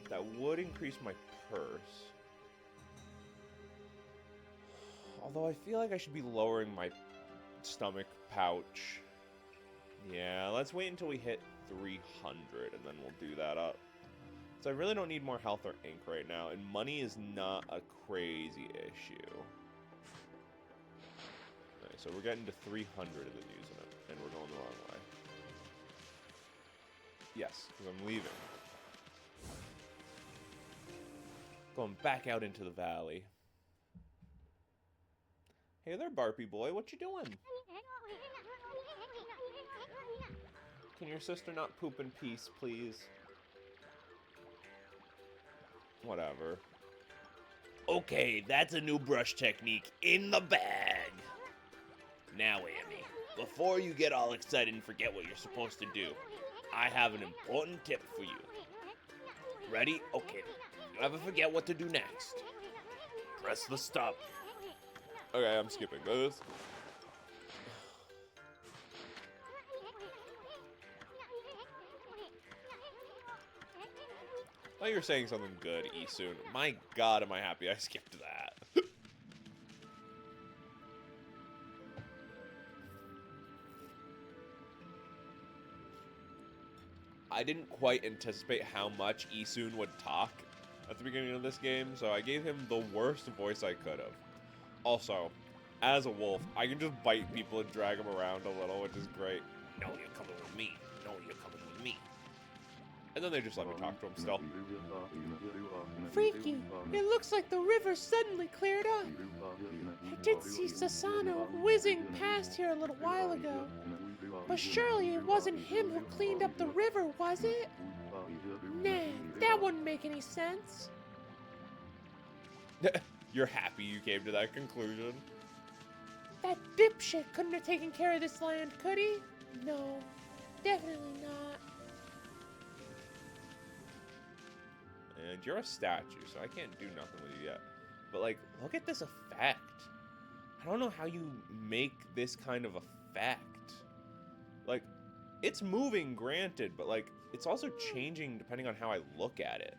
That would increase my purse. Although I feel like I should be lowering my stomach pouch. Yeah, let's wait until we hit 300 and then we'll do that up. So I really don't need more health or ink right now, and money is not a crazy issue. Okay, so we're getting to 300 and then using it, and we're going the wrong way. Yes, because I'm leaving. Going back out into the valley. Hey there, Barpy boy. What you doing? Can your sister not poop in peace, please? Whatever. Okay, that's a new brush technique in the bag. Now, Amy, before you get all excited and forget what you're supposed to do, I have an important tip for you. Ready? Okay. You ever forget what to do next? Press the stop. Okay, I'm skipping this. Oh, you're saying something good, Isun. My god, am I happy I skipped that. I didn't quite anticipate how much Isun would talk at the beginning of this game, so I gave him the worst voice I could have. Also, as a wolf, I can just bite people and drag them around a little, which is great. No, you're coming with me. No, you're coming with me. And then they just let me talk to him still. Freaky. It looks like the river suddenly cleared up. I did see Sasano whizzing past here a little while ago. But surely it wasn't him who cleaned up the river, was it? Nah, that wouldn't make any sense. You're happy you came to that conclusion? That dipshit couldn't have taken care of this land, could he? No, definitely not. And you're a statue, so I can't do nothing with you yet. But, like, look at this effect. I don't know how you make this kind of effect. Like, it's moving, granted, but, like, it's also changing depending on how I look at it.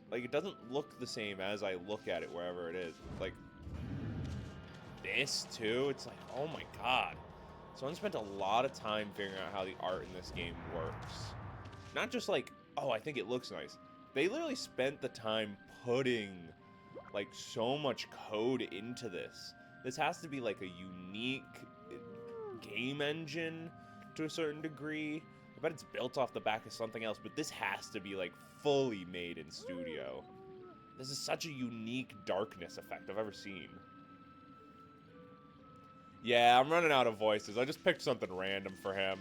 Like, it doesn't look the same as I look at it wherever it is. Like, this, too, it's like, oh my god. Someone spent a lot of time figuring out how the art in this game works. Not just like, oh, I think it looks nice. They literally spent the time putting, like, so much code into this. This has to be, like, a unique game engine to a certain degree. I bet it's built off the back of something else, but this has to be, like, fully made in studio. This is such a unique darkness effect I've ever seen. Yeah, I'm running out of voices. I just picked something random for him.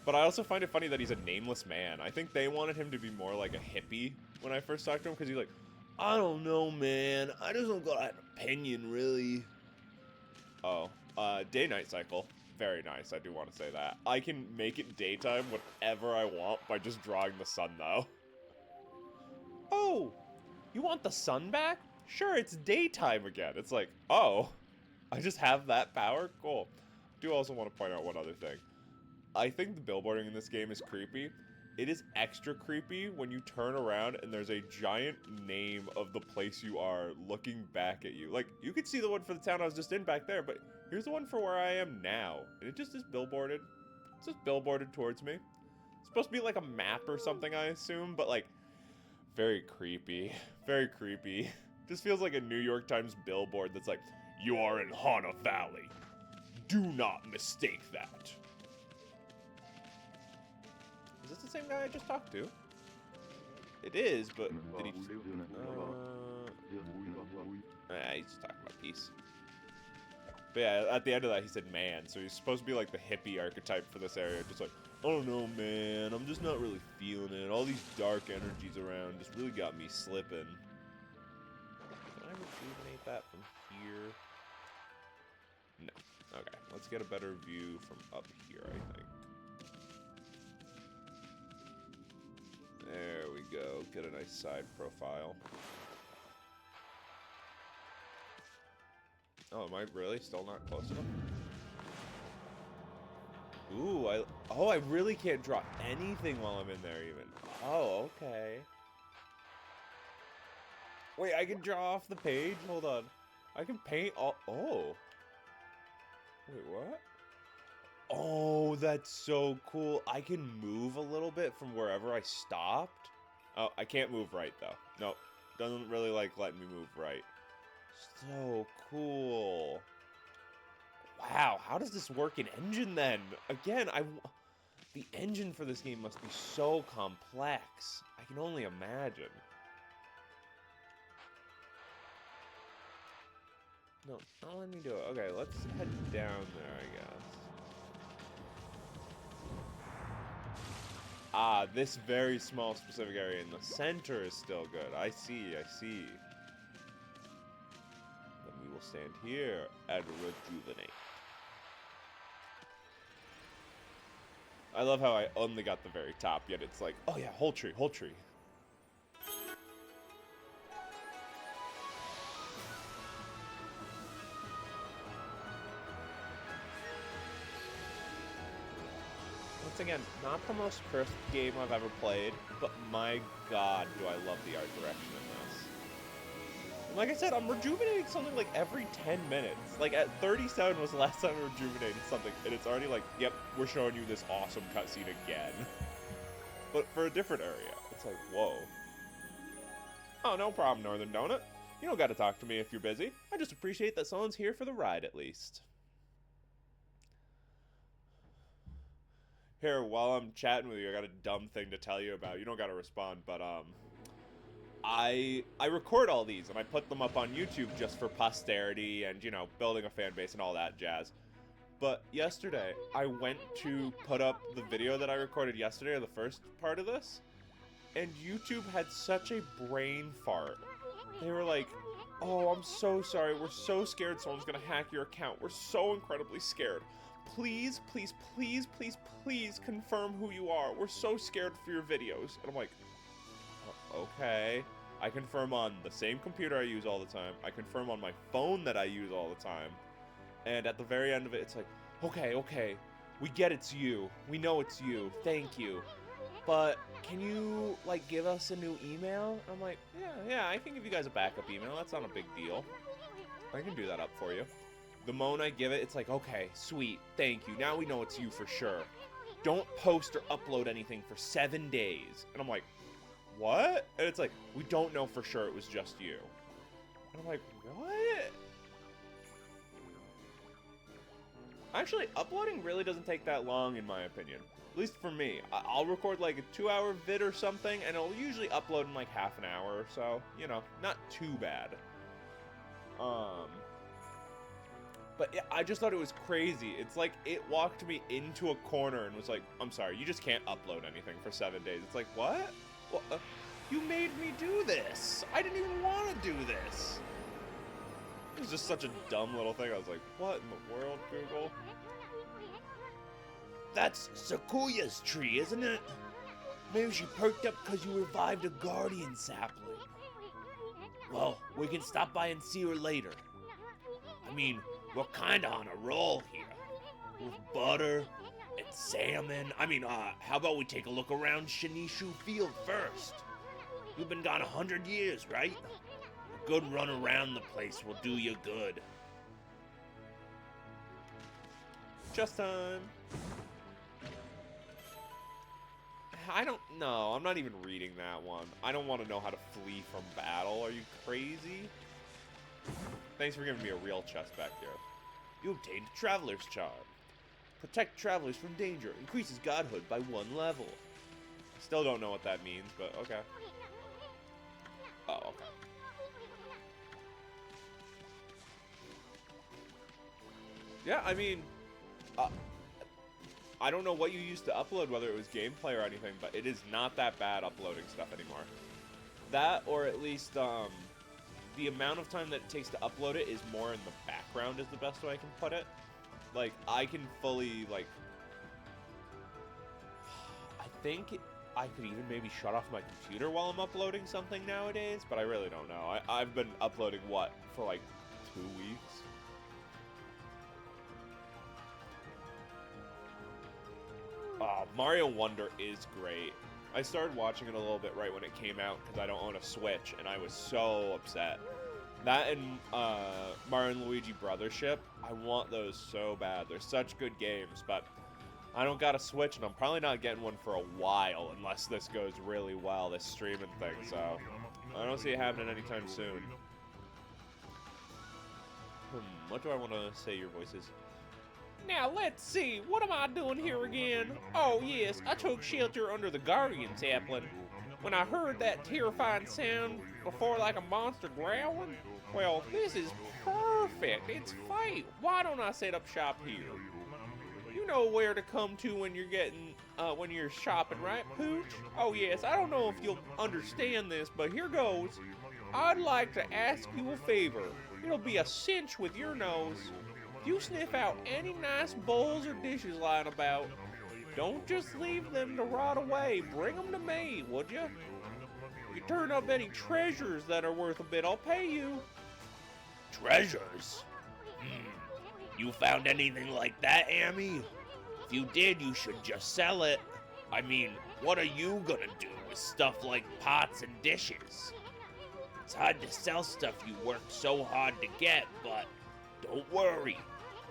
But I also find it funny that he's a nameless man. I think they wanted him to be more like a hippie when I first talked to him, because he's like, I don't know, man. I just don't got an opinion, really. Oh, day-night cycle. Very nice, I do want to say that. I can make it daytime whatever I want by just drawing the sun, though. Oh, you want the sun back? Sure, it's daytime again. It's like, oh, I just have that power? Cool. I do also want to point out one other thing. I think the billboarding in this game is creepy. It is extra creepy when you turn around and there's a giant name of the place you are looking back at you. Like, you could see the one for the town I was just in back there, but here's the one for where I am now. And it just is billboarded. It's just billboarded towards me. It's supposed to be like a map or something, I assume, but like, very creepy. Very creepy. Just feels like a New York Times billboard that's like, you are in Hana Valley. Do not mistake that. Is this the same guy I just talked to? It is, but did he just... he's just talking about peace. But yeah, at the end of that, he said man, so he's supposed to be like the hippie archetype for this area. Just like, I don't know, man, I'm just not really feeling it. All these dark energies around just really got me slipping. Can I rejuvenate that from here? No. Okay, let's get a better view from up here, I think. There we go. Get a nice side profile. Oh, am I really still not close enough? Ooh, I really can't draw anything while I'm in there even. Oh, okay. Wait, I can draw off the page? Hold on. I can paint all... Oh. Wait, what? Oh, that's so cool. I can move a little bit from wherever I stopped. Oh, I can't move right, though. Nope. Doesn't really, like, let me move right. So cool. Wow, how does this work in Engine, then? Again, The engine for this game must be so complex. I can only imagine. No, not letting me do it. Okay, let's head down there, I guess. Ah, this very small specific area in the center is still good. I see, I see. Then we will stand here and rejuvenate. I love how I only got the very top, yet it's like, oh yeah, whole tree, whole tree. Once again, not the most crisp game I've ever played, but my god, do I love the art direction in this. And like I said, I'm rejuvenating something like every 10 minutes. Like at 37 was the last time I rejuvenated something, and it's already like, yep, we're showing you this awesome cutscene again. But for a different area. It's like, whoa. Oh, no problem, Northern Donut. You don't gotta talk to me if you're busy. I just appreciate that someone's here for the ride, at least. Here, while I'm chatting with you, I got a dumb thing to tell you about. You don't gotta respond, but, I record all these, and I put them up on YouTube just for posterity and, you know, building a fan base and all that jazz. But yesterday, I went to put up the video that I recorded yesterday, or the first part of this, and YouTube had such a brain fart. They were like, oh, I'm so sorry, we're so scared someone's gonna hack your account. We're so incredibly scared. Please, please, please, please, please confirm who you are. We're so scared for your videos. And I'm like, okay. I confirm on the same computer I use all the time. I confirm on my phone that I use all the time. And at the very end of it, it's like, okay, okay. We get it's you. We know it's you. Thank you. But can you, like, give us a new email? I'm like, yeah, I can give you guys a backup email. That's not a big deal. I can do that up for you. The moment I give it, it's like, okay, sweet, thank you. Now we know it's you for sure. Don't post or upload anything for 7 days. And I'm like, what? And it's like, we don't know for sure it was just you. And I'm like, what? Actually, uploading really doesn't take that long, in my opinion. At least for me. I'll record like a 2-hour vid or something, and it'll usually upload in like half an hour or so. You know, not too bad. But yeah, I just thought it was crazy. It's like it walked me into a corner and was like, I'm sorry, you just can't upload anything for 7 days. It's like, what? Well, you made me do this. I didn't even want to do this. It was just such a dumb little thing. I was like, what in the world, Google? That's Sakuya's tree, isn't it? Maybe she perked up because you revived a guardian sapling. Well, we can stop by and see her later. I mean, we're kinda on a roll here. With butter and salmon. I mean, how about we take a look around Shinishu Field first? You've been gone 100 years, right? A good run around the place will do you good. Just time. I don't know. I'm not even reading that one. I don't want to know how to flee from battle. Are you crazy? Thanks for giving me a real chest back here. You obtained a Traveler's Charm. Protect travelers from danger. Increases godhood by 1 level. Still don't know what that means, but okay. Oh, okay. Yeah, I mean, I don't know what you used to upload, whether it was gameplay or anything, but it is not that bad uploading stuff anymore. That, or at least, the amount of time that it takes to upload it is more in the background is the best way I can put it. Like, I can fully, like, I think I could even maybe shut off my computer while I'm uploading something nowadays, but I really don't know. I've been uploading, what, for like 2 weeks? Mario Wonder is great. I started watching it a little bit right when it came out because I don't own a Switch, and I was so upset. That and Mario and Luigi Brothership, I want those so bad. They're such good games, but I don't got a Switch, and I'm probably not getting one for a while unless this goes really well, this streaming thing, so I don't see it happening anytime soon. What do I want to say your voice is? Now, let's see. What am I doing here again? Oh, yes, I took shelter under the guardian sapling. When I heard that terrifying sound before like a monster growling, well, this is perfect. It's fate. Why don't I set up shop here? You know where to come to when you're shopping, right, Pooch? Oh, yes, I don't know if you'll understand this, but here goes. I'd like to ask you a favor. It'll be a cinch with your nose. If you sniff out any nice bowls or dishes lying about, don't just leave them to rot away. Bring them to me, would you? If you turn up any treasures that are worth a bit, I'll pay you. Treasures? You found anything like that, Amy? If you did, you should just sell it. I mean, what are you gonna do with stuff like pots and dishes? It's hard to sell stuff you worked so hard to get, but don't worry.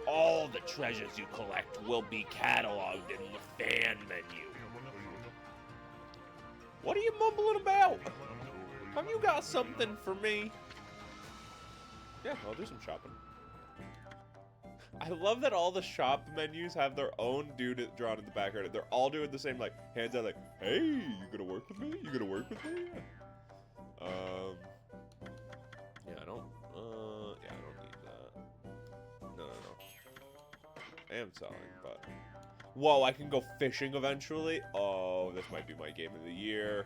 All the treasures you collect will be cataloged in the fan menu. What are you mumbling about? Have you got something for me? Yeah, I'll do some shopping. I love that all the shop menus have their own dude drawn in the background. They're all doing the same, like, hands out, like, hey, you gonna work with me? You gonna work with me? Yeah, I don't need that. No. I am selling, but... Whoa, I can go fishing eventually? Oh, this might be my game of the year.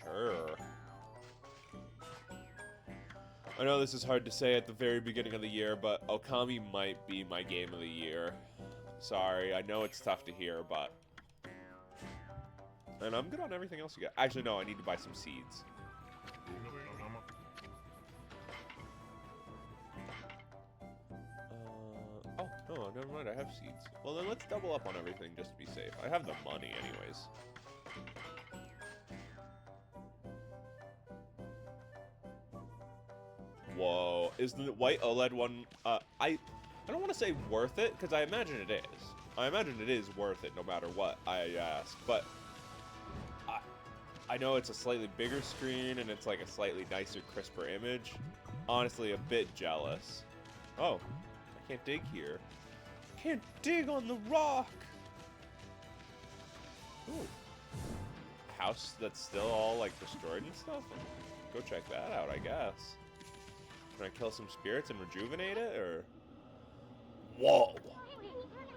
Sure. I know this is hard to say at the very beginning of the year, but Okami might be my game of the year. Sorry, I know it's tough to hear, but... And I'm good on everything else you got. Actually, no, I need to buy some seeds. Oh, no, never mind, I have seeds. Well, then let's double up on everything just to be safe. I have the money anyways. Whoa, is the white OLED one, I don't want to say worth it, because I imagine it is. I imagine it is worth it no matter what I ask, but I know it's a slightly bigger screen and it's like a slightly nicer, crisper image. Honestly, a bit jealous. Oh, I can't dig here. Can't dig on the rock! Ooh. House that's still all, like, destroyed and stuff? Go check that out, I guess. Can I kill some spirits and rejuvenate it, or...? Whoa!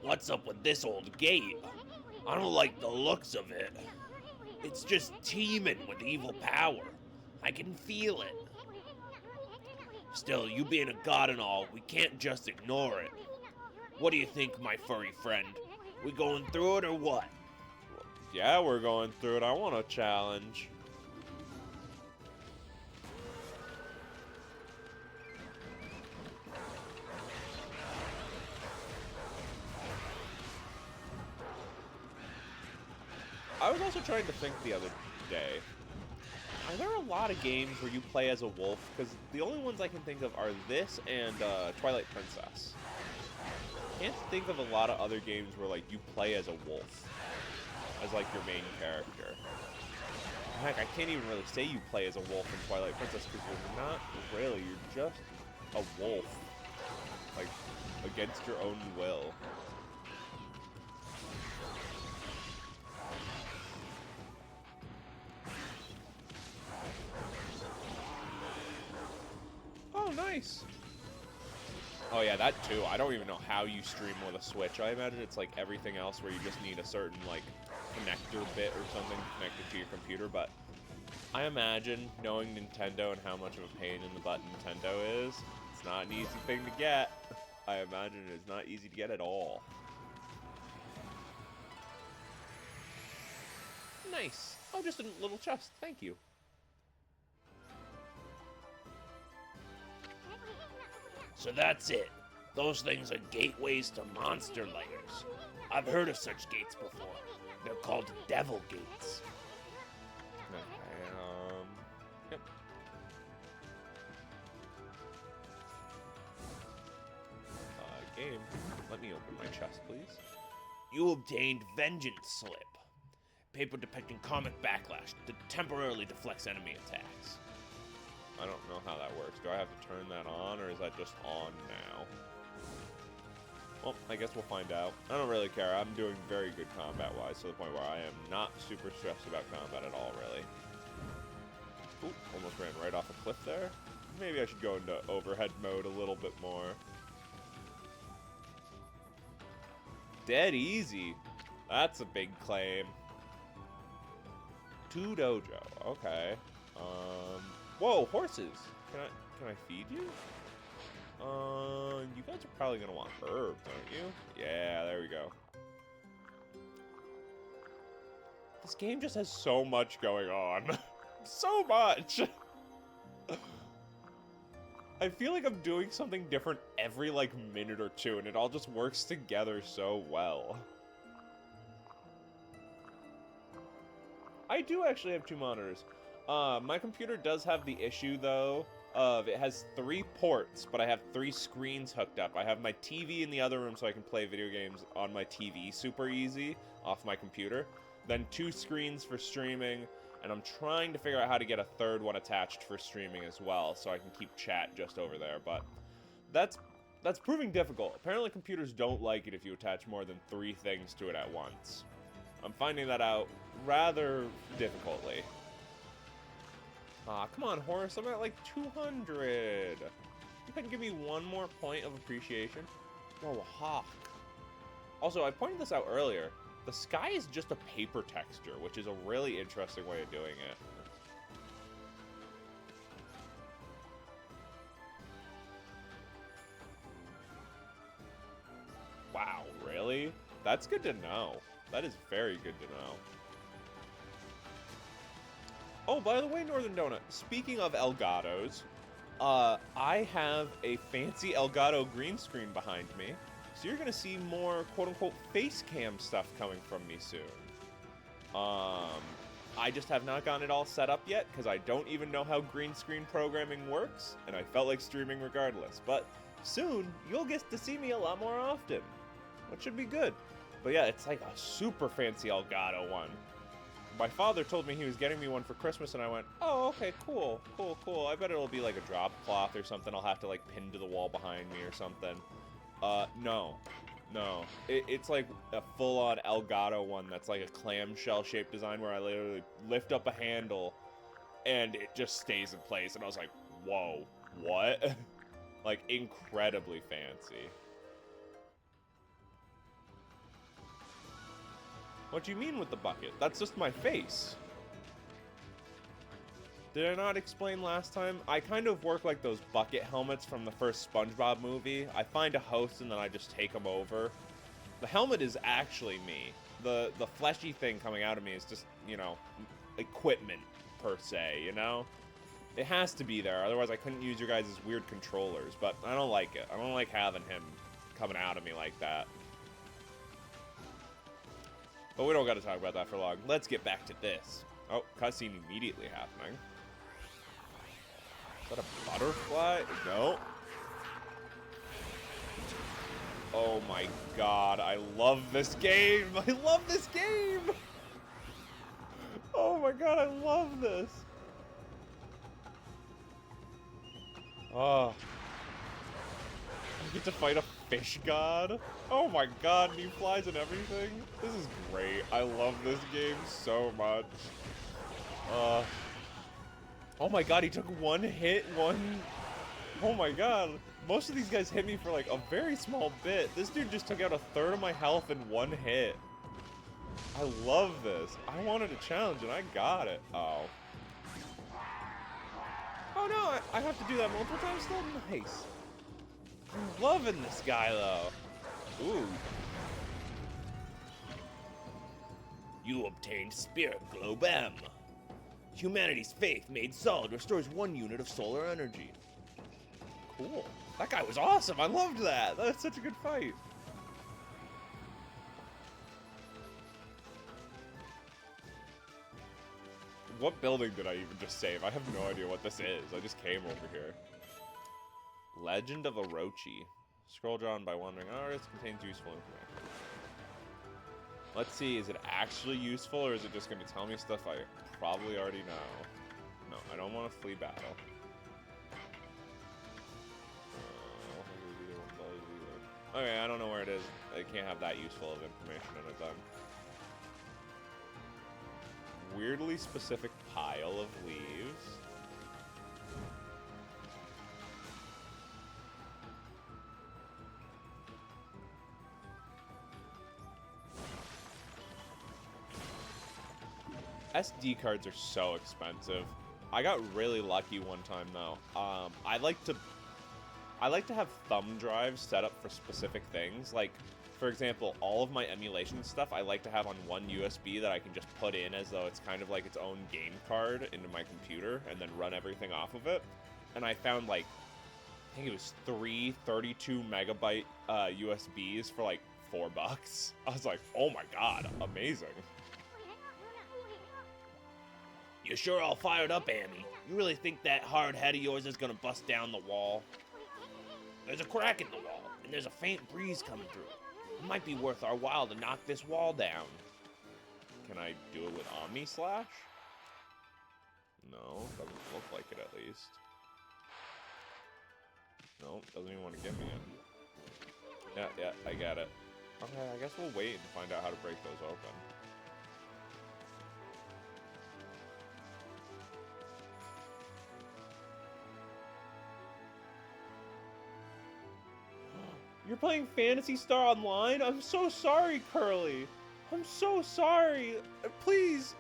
What's up with this old gate? I don't like the looks of it. It's just teeming with evil power. I can feel it. Still, you being a god and all, we can't just ignore it. What do you think, my furry friend? We going through it or what? Yeah, we're going through it. I want a challenge. I was also trying to think the other day. Are there a lot of games where you play as a wolf? Because the only ones I can think of are this and Twilight Princess. I can't think of a lot of other games where, like, you play as a wolf. As, like, your main character. Heck, I can't even really say you play as a wolf in Twilight Princess because you're not really. You're just a wolf. Like, against your own will. Oh, nice. Oh yeah, that too. I don't even know how you stream with a Switch. I imagine it's like everything else where you just need a certain like connector bit or something connected to your computer, but I imagine knowing Nintendo and how much of a pain in the butt Nintendo is, it's not an easy thing to get. I imagine it's not easy to get at all. Nice. Oh, just a little chest. Thank you. So that's it. Those things are gateways to monster lairs. I've heard of such gates before. They're called devil gates. Okay, yep. Game, let me open my chest, please. You obtained Vengeance Slip. Paper depicting comic backlash that temporarily deflects enemy attacks. I don't know how that works. Do I have to turn that on, or is that just on now? Well, I guess we'll find out. I don't really care. I'm doing very good combat-wise, to the point where I am not super stressed about combat at all, really. Ooh, almost ran right off a cliff there. Maybe I should go into overhead mode a little bit more. Dead easy. That's a big claim. 2 dojo. Okay. Whoa, horses. Can I feed you? You guys are probably gonna want herbs, aren't you? Yeah, there we go. This game just has so much going on. So much! I feel like I'm doing something different every, like, minute or two, and it all just works together so well. I do actually have 2 monitors. My computer does have the issue, though, of it has 3 ports, but I have 3 screens hooked up. I have my TV in the other room so I can play video games on my TV super easy off my computer. Then 2 screens for streaming, and I'm trying to figure out how to get a 3rd one attached for streaming as well, so I can keep chat just over there, but that's proving difficult. Apparently computers don't like it if you attach more than 3 things to it at once. I'm finding that out rather difficultly. Aw, come on, horse, I'm at like 200. You can give me 1 more point of appreciation? Whoa, hawk. Also, I pointed this out earlier. The sky is just a paper texture, which is a really interesting way of doing it. Wow, really? That's good to know. That is very good to know. Oh, by the way, Northern Donut, speaking of Elgatos, I have a fancy Elgato green screen behind me. So you're gonna see more quote-unquote face cam stuff coming from me soon. I just have not gotten it all set up yet because I don't even know how green screen programming works, and I felt like streaming regardless. But soon, you'll get to see me a lot more often, which should be good. But yeah, it's like a super fancy Elgato one. My father told me he was getting me one for Christmas, and I went, oh, okay, cool, cool, cool. I bet it'll be like a drop cloth or something I'll have to like pin to the wall behind me or something. No. It's like a full-on Elgato one that's like a clamshell-shaped design where I literally lift up a handle and it just stays in place. And I was like, whoa, what? Like, incredibly fancy. What do you mean with the bucket? That's just my face. Did I not explain last time? I kind of work like those bucket helmets from the first SpongeBob movie. I find a host and then I just take them over. The helmet is actually me. The fleshy thing coming out of me is just, you know, equipment per se, you know? It has to be there, otherwise I couldn't use your guys' weird controllers, but I don't like it. I don't like having him coming out of me like that. But we don't gotta talk about that for long. Let's get back to this. Oh, cutscene immediately happening. Is that a butterfly? No. Oh my god, I love this game! I love this game! Oh my god, I love this! Oh. I get to fight a fish god? Oh my god, and he flies and everything? This is great. I love this game so much. Oh my god, he took 1 hit, Oh my god. Most of these guys hit me for like a very small bit. This dude just took out 1/3 of my health in 1 hit. I love this. I wanted a challenge and I got it. Oh. Oh no, I have to do that multiple times still? Nice. I'm loving this guy though. Ooh. You obtained Spirit Globe M. Humanity's faith made solid restores 1 unit of solar energy. Cool. That guy was awesome. I loved that. That's such a good fight. What building did I even just save? I have no idea what this is. I just came over here. Legend of Orochi. Scroll drawn by wandering artists contains useful information. Let's see, is it actually useful or is it just going to tell me stuff I probably already know? No, I don't want to flee battle. Okay, I don't know where it is. I can't have that useful of information in it then. Weirdly specific pile of leaves. SD cards are so expensive. I got really lucky one time though. I like to have thumb drives set up for specific things. Like, for example, all of my emulation stuff I like to have on one USB that I can just put in as though it's kind of like its own game card into my computer and then run everything off of it. And I found like, I think it was 3 32 megabyte USBs for like $4. I was like, oh my god, amazing. You're sure all fired up, Amy? You really think that hard head of yours is gonna bust down the wall? There's a crack in the wall, and there's a faint breeze coming through. It might be worth our while to knock this wall down. Can I do it with Omni Slash? No, doesn't look like it at least. No, doesn't even want to give me it. Yeah, I got it. Okay, I guess we'll wait and find out how to break those open. You're playing Phantasy Star Online? I'm so sorry, Curly. I'm so sorry. Please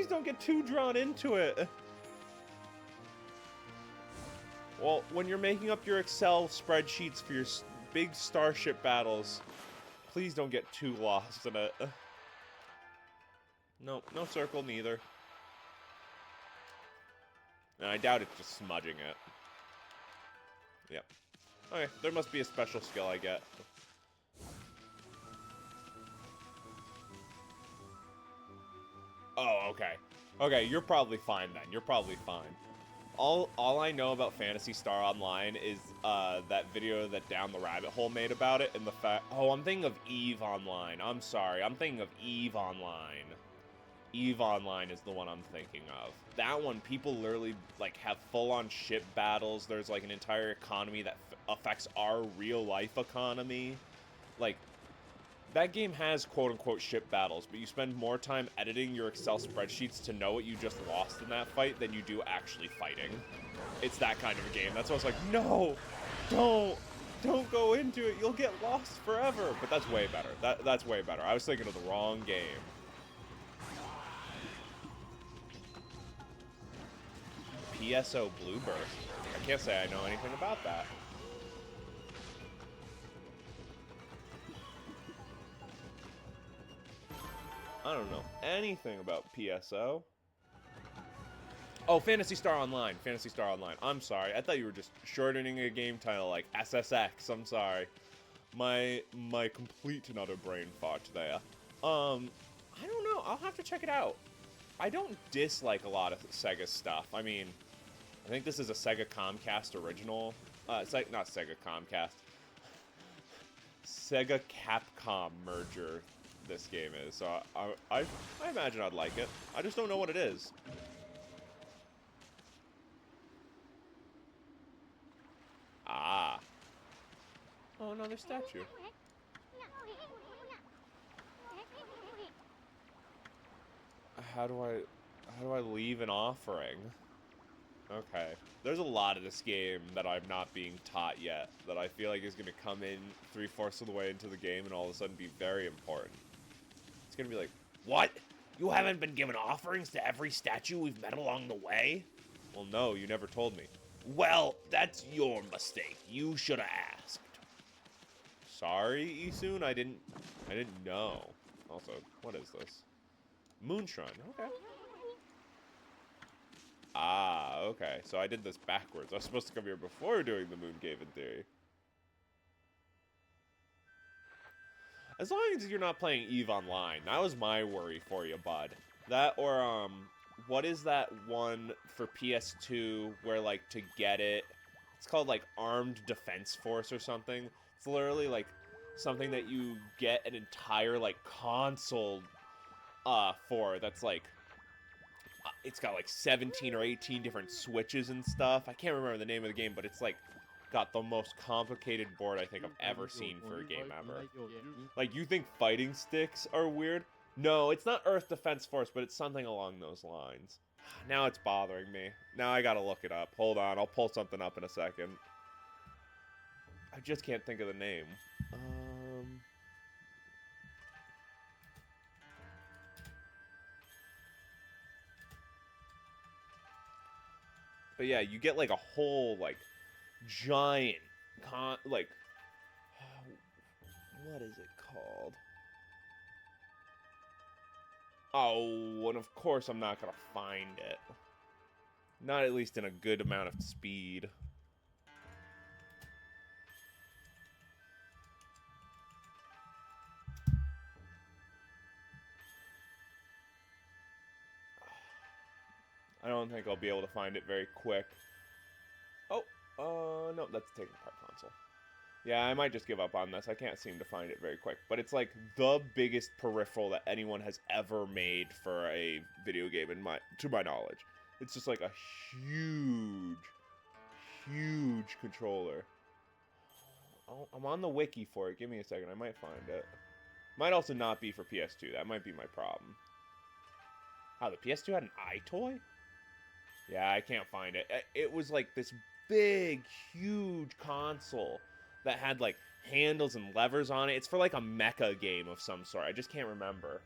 don't get too drawn into it. Well, when you're making up your Excel spreadsheets for your big starship battles, please don't get too lost in it. No circle neither. And I doubt it's just smudging it. Yep. Okay, there must be a special skill I get. Oh, okay. Okay, you're probably fine then. You're probably fine. All I know about Phantasy Star Online is that video that Down the Rabbit Hole made about it, and the fact... Oh, I'm thinking of EVE Online. I'm sorry. I'm thinking of EVE Online. EVE Online is the one I'm thinking of. That one, people literally, like, have full-on ship battles. There's, like, an entire economy that affects our real-life economy. Like, that game has quote-unquote ship battles, but you spend more time editing your Excel spreadsheets to know what you just lost in that fight than you do actually fighting. It's that kind of a game. That's why I was like, no, don't go into it. You'll get lost forever. But that's way better. That's way better. I was thinking of the wrong game. PSO Bluebird. I can't say I know anything about that. I don't know anything about PSO. Oh, Phantasy Star Online. Phantasy Star Online. I'm sorry. I thought you were just shortening a game title like SSX. I'm sorry. My complete and utter brain fart there. I don't know. I'll have to check it out. I don't dislike a lot of Sega stuff. I mean, I think this is a Sega Comcast original. It's like not Sega Comcast. Sega Capcom merger this game is. So I imagine I'd like it. I just don't know what it is. Ah. Oh, another statue. How do I leave an offering? Okay. There's a lot of this game that I'm not being taught yet that I feel like is going to come in 3/4 of the way into the game and all of a sudden be very important. It's going to be like, what? You haven't been given offerings to every statue we've met along the way? well, no, you never told me. Well, that's your mistake. You should have asked. Sorry, Isun, I didn't know. Also, what is this? Moonshine, okay. Ah, okay. So I did this backwards. I was supposed to come here before doing the Moon Cave in theory. As long as you're not playing EVE Online, that was my worry for you, bud. That or, what is that one for PS2 where, like, to get it, it's called, like, Armed Defense Force or something. It's literally, like, something that you get an entire, like, console, for that's, like, it's got, like, 17 or 18 different switches and stuff. I can't remember the name of the game, but it's, like, got the most complicated board I think I've ever seen for a game ever. Like, you think fighting sticks are weird? No, it's not Earth Defense Force, but it's something along those lines. Now it's bothering me. Now I gotta look it up. Hold on, I'll pull something up in a second. I just can't think of the name. But yeah, you get like a whole like giant like what is it called? Oh, and of course I'm not gonna find it. Not at least in a good amount of speed. I don't think I'll be able to find it very quick. Oh, no, that's the taking apart console. Yeah, I might just give up on this. I can't seem to find it very quick. But it's like the biggest peripheral that anyone has ever made for a video game to my knowledge. It's just like a huge, huge controller. Oh, I'm on the wiki for it. Give me a second. I might find it. Might also not be for PS2. That might be my problem. Oh, the PS2 had an iToy? Yeah, I can't find it. It was like this big, huge console that had like handles and levers on it. It's for like a mecha game of some sort. I just can't remember.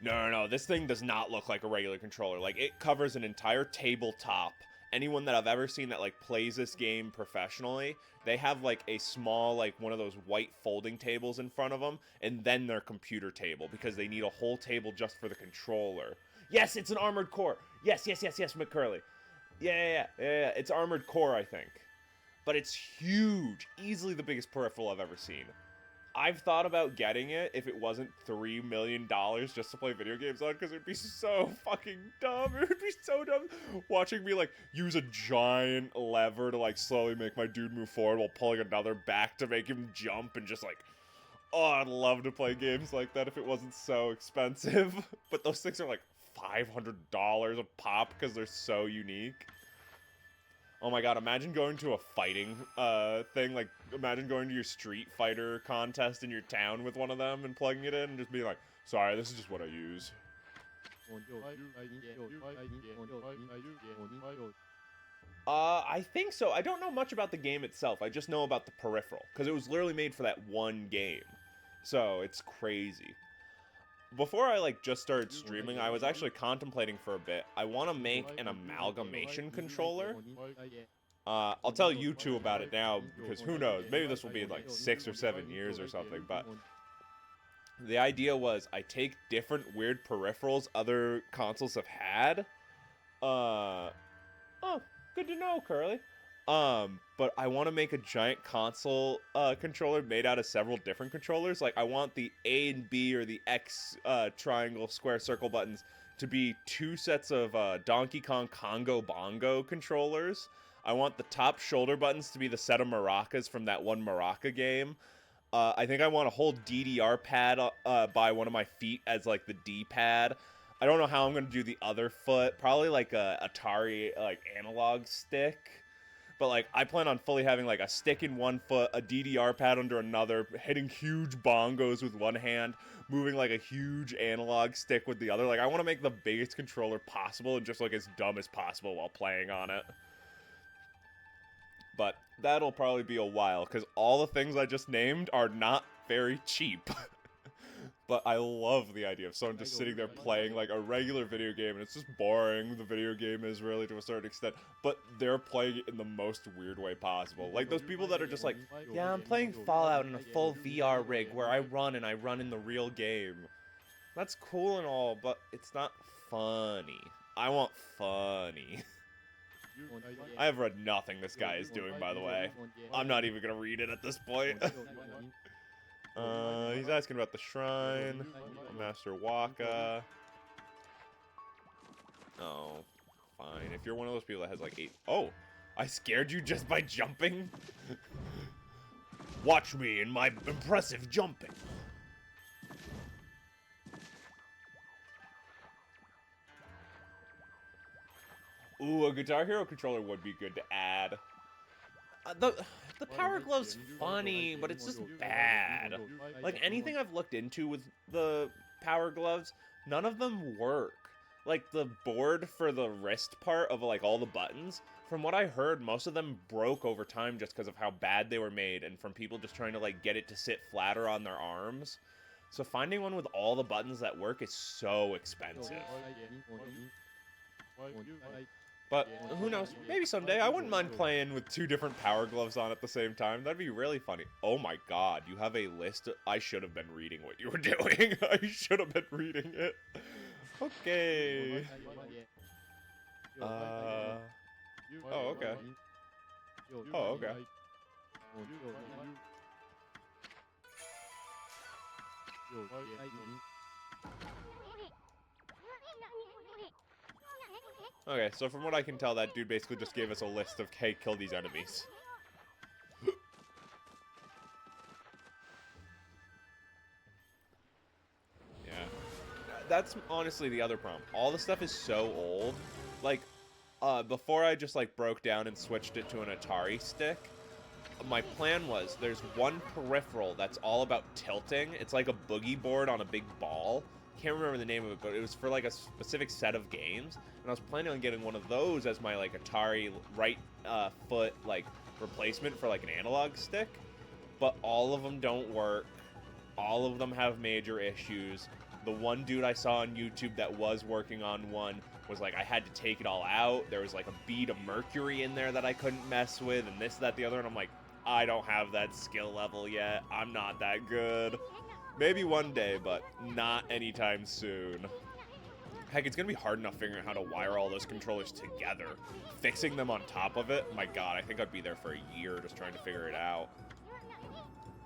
No. This thing does not look like a regular controller. Like, it covers an entire tabletop. Anyone that I've ever seen that like plays this game professionally, they have like a small, like one of those white folding tables in front of them, and then their computer table, because they need a whole table just for the controller. Yes, it's an Armored Core. Yes, McCurley. Yeah. It's Armored Core, I think. But it's huge. Easily the biggest peripheral I've ever seen. I've thought about getting it if it wasn't $3 million just to play video games on, because it'd be so fucking dumb. It would be so dumb watching me, like, use a giant lever to, like, slowly make my dude move forward while pulling another back to make him jump, and just, like, oh, I'd love to play games like that if it wasn't so expensive. But those things are, like, $500 a pop because they're so unique. Oh my god, imagine going to a fighting thing, like, imagine going to your Street Fighter contest in your town with one of them and plugging it in and just being like, sorry, this is just what I use. I think so. I don't know much about the game itself. I just know about the peripheral, because it was literally made for that one game. So, it's crazy. Before I, like, just started streaming, I was actually contemplating for a bit. I want to make an amalgamation controller. I'll tell you two about it now, because who knows, maybe this will be in, like, 6 or 7 years or something, but the idea was I take different weird peripherals other consoles have had. Oh, good to know, Curly. But I want to make a giant console controller made out of several different controllers. Like, I want the A and B or the X triangle, square, circle buttons to be 2 sets of Donkey Kong Congo Bongo controllers. I want the top shoulder buttons to be the set of maracas from that one maraca game. I think I want a whole DDR pad by one of my feet as, like, the D-pad. I don't know how I'm going to do the other foot. Probably, like, a Atari, like, analog stick. But, like, I plan on fully having, like, a stick in one foot, a DDR pad under another, hitting huge bongos with one hand, moving, like, a huge analog stick with the other. Like, I want to make the biggest controller possible and just, like, as dumb as possible while playing on it. But that'll probably be a while, because all the things I just named are not very cheap. But I love the idea of someone just sitting there playing, like, a regular video game, and it's just boring. The video game is really, to a certain extent, but they're playing it in the most weird way possible. Like, those people that are just like, yeah, I'm playing Fallout in a full VR rig where I run in the real game. That's cool and all, but it's not funny. I want funny. I have read nothing this guy is doing, by the way. I'm not even gonna read it at this point. He's asking about the shrine, Master Waka. Oh, fine. If you're one of those people that has like 8... Oh, I scared you just by jumping? Watch me in my impressive jumping. Ooh, a Guitar Hero controller would be good to add. The Power Glove's funny, but it's just bad. Like, anything I've looked into with the Power Gloves, none of them work. Like, the board for the wrist part of, like, all the buttons, from what I heard, most of them broke over time just because of how bad they were made and from people just trying to, like, get it to sit flatter on their arms. So finding one with all the buttons that work is so expensive. But who knows? Maybe someday. I wouldn't mind playing with 2 different Power Gloves on at the same time. That'd be really funny. Oh my god, you have a list. I should have been reading what you were doing. I should have been reading it. Okay. Oh, okay. Oh, okay. Okay, so from what I can tell, that dude basically just gave us a list of, hey, kill these enemies. Yeah. That's honestly the other problem. All the stuff is so old. Like, before I just, like, broke down and switched it to an Atari stick, my plan was there's one peripheral that's all about tilting. It's like a boogie board on a big ball. Can't remember the name of it, but it was for like a specific set of games, and I was planning on getting one of those as my like Atari right foot like replacement for like an analog stick, but all of them don't work. All of them have major issues. The one dude I saw on YouTube that was working on one was like, I had to take it all out. There was like a bead of mercury in there that I couldn't mess with, and this, that, the other, and I'm like, I don't have that skill level yet. I'm not that good. Maybe one day, but not anytime soon. Heck, it's gonna be hard enough figuring out how to wire all those controllers together. Fixing them on top of it, my god, I think I'd be there for a year just trying to figure it out.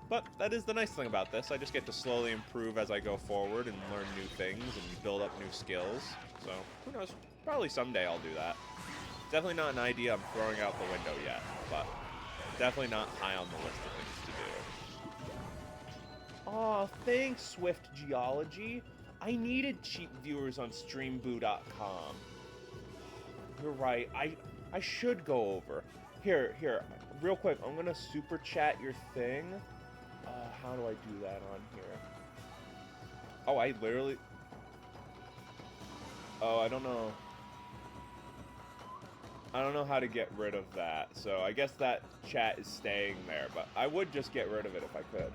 But that is the nice thing about this. I just get to slowly improve as I go forward and learn new things and build up new skills. So, who knows? Probably someday I'll do that. Definitely not an idea I'm throwing out the window yet, but definitely not high on the list of things to do. Aw, thanks, Swift Geology. I needed cheap viewers on streamboo.com. You're right. I should go over. Here, real quick, I'm gonna super chat your thing. How do I do that on here? Oh, I literally... Oh, I don't know. I don't know how to get rid of that, so I guess that chat is staying there, but I would just get rid of it if I could.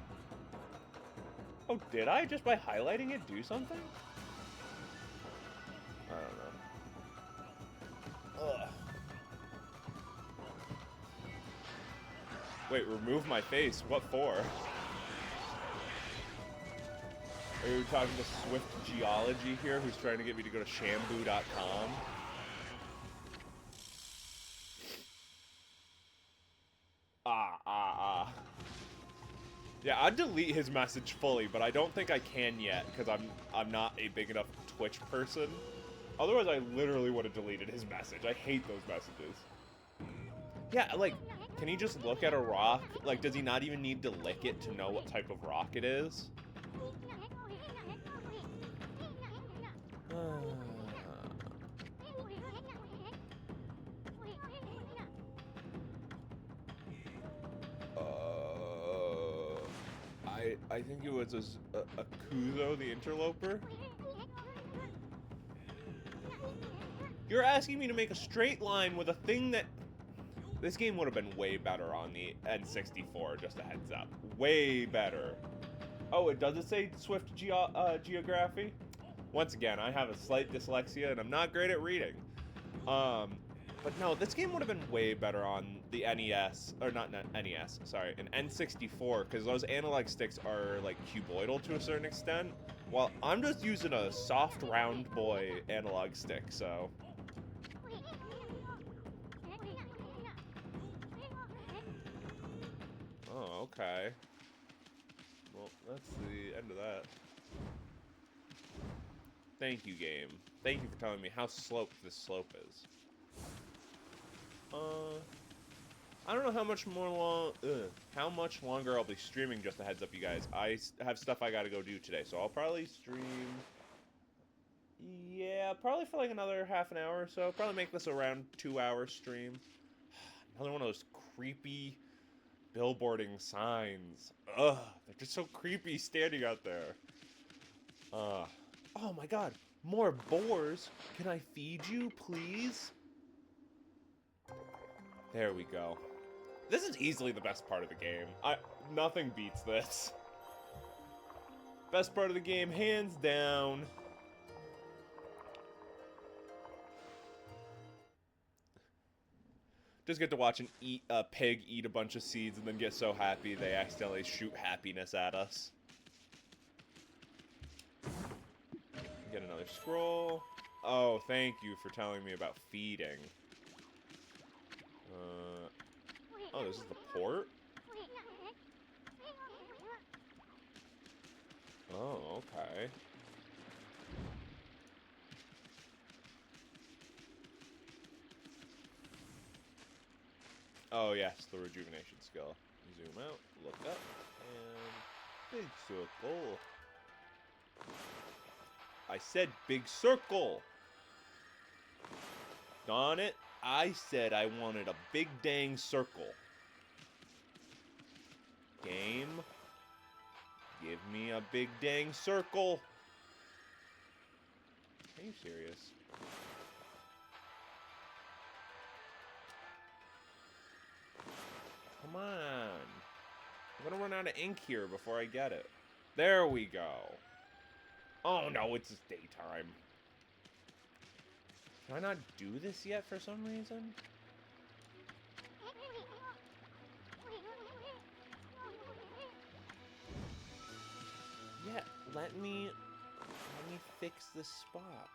Oh, did I? Just by highlighting it do something? I don't know. Ugh. Wait, remove my face? What for? Are you talking to Swift Geology here, who's trying to get me to go to shamboo.com? Yeah, I'd delete his message fully, but I don't think I can yet, because I'm not a big enough Twitch person. Otherwise, I literally would have deleted his message. I hate those messages. Yeah, like, can he just look at a rock? Like, does he not even need to lick it to know what type of rock it is? I think it was a Kuzo, the interloper. You're asking me to make a straight line with a thing that... This game would have been way better on the N64, just a heads up. Way better. Oh, it does say Swift Geography? Once again, I have a slight dyslexia and I'm not great at reading. But no, this game would have been way better on the NES, or not NES, sorry, an N64, because those analog sticks are, like, cuboidal to a certain extent, while I'm just using a soft, round boy analog stick, so... Oh, okay. Well, that's the end of that. Thank you, game. Thank you for telling me how sloped this slope is. I don't know how much longer I'll be streaming, just a heads up, you guys. I have stuff I gotta go do today, so I'll probably stream... Yeah, probably for like another half an hour or so. Probably make this around 2-hour stream. Another one of those creepy billboarding signs. Ugh, they're just so creepy standing out there. Oh my god, more boars. Can I feed you, please? There we go. This is easily the best part of the game. Nothing beats this. Best part of the game, hands down. Just get to watch a pig eat a bunch of seeds and then get so happy they accidentally shoot happiness at us. Get another scroll. Oh, thank you for telling me about feeding. Oh, this is the port? Oh, okay. Oh, yes, the rejuvenation skill. Zoom out, look up, and big circle. I said big circle! Darn it, I said I wanted a big dang circle. Game, give me a big dang circle. Are you serious? Come on. I'm gonna run out of ink here before I get it. There we go. Oh no, it's just daytime. Can I not do this yet for some reason? Yeah, let me fix this spot.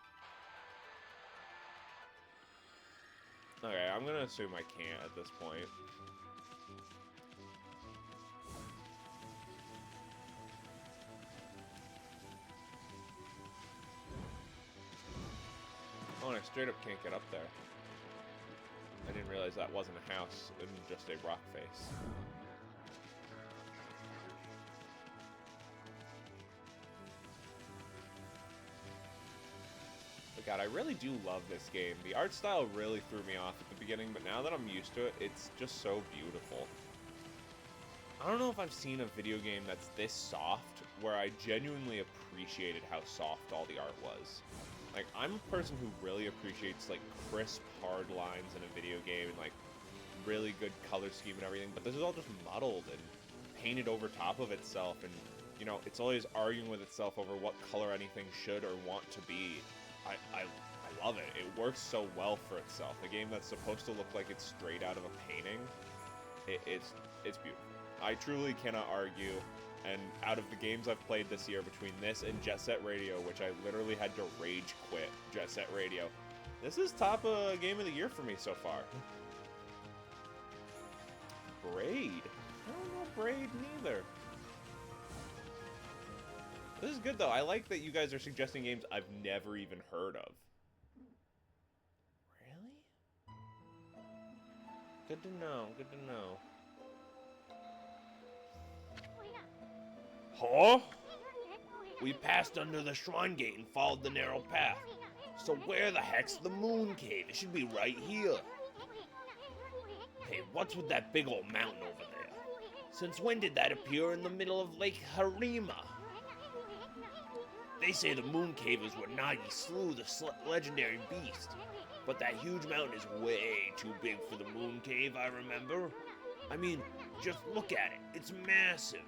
Okay, I'm gonna assume I can't at this point. Oh, and I straight up can't get up there. I didn't realize that wasn't a house and just a rock face. But God, I really do love this game. The art style really threw me off at the beginning, but now that I'm used to it, it's just so beautiful. I don't know if I've seen a video game that's this soft, where I genuinely appreciated how soft all the art was. Like, I'm a person who really appreciates, like, crisp, hard lines in a video game, and, like, really good color scheme and everything, but this is all just muddled and painted over top of itself, and, you know, it's always arguing with itself over what color anything should or want to be. I love it. It works so well for itself. A game that's supposed to look like it's straight out of a painting, it's beautiful. I truly cannot argue. And out of the games I've played this year, between this and Jet Set Radio, which I literally had to rage quit Jet Set Radio, this is top game of the year for me so far. Braid? I don't know Braid neither. This is good though. I like that you guys are suggesting games I've never even heard of. Really? Good to know, good to know. Huh? We passed under the shrine gate and followed the narrow path. So where the heck's the moon cave? It should be right here. Hey, what's with that big old mountain over there? Since when did that appear in the middle of Lake Harima? They say the moon cave is where Nagi slew the legendary beast. But that huge mountain is way too big for the moon cave, I remember. I mean, just look at it. It's massive.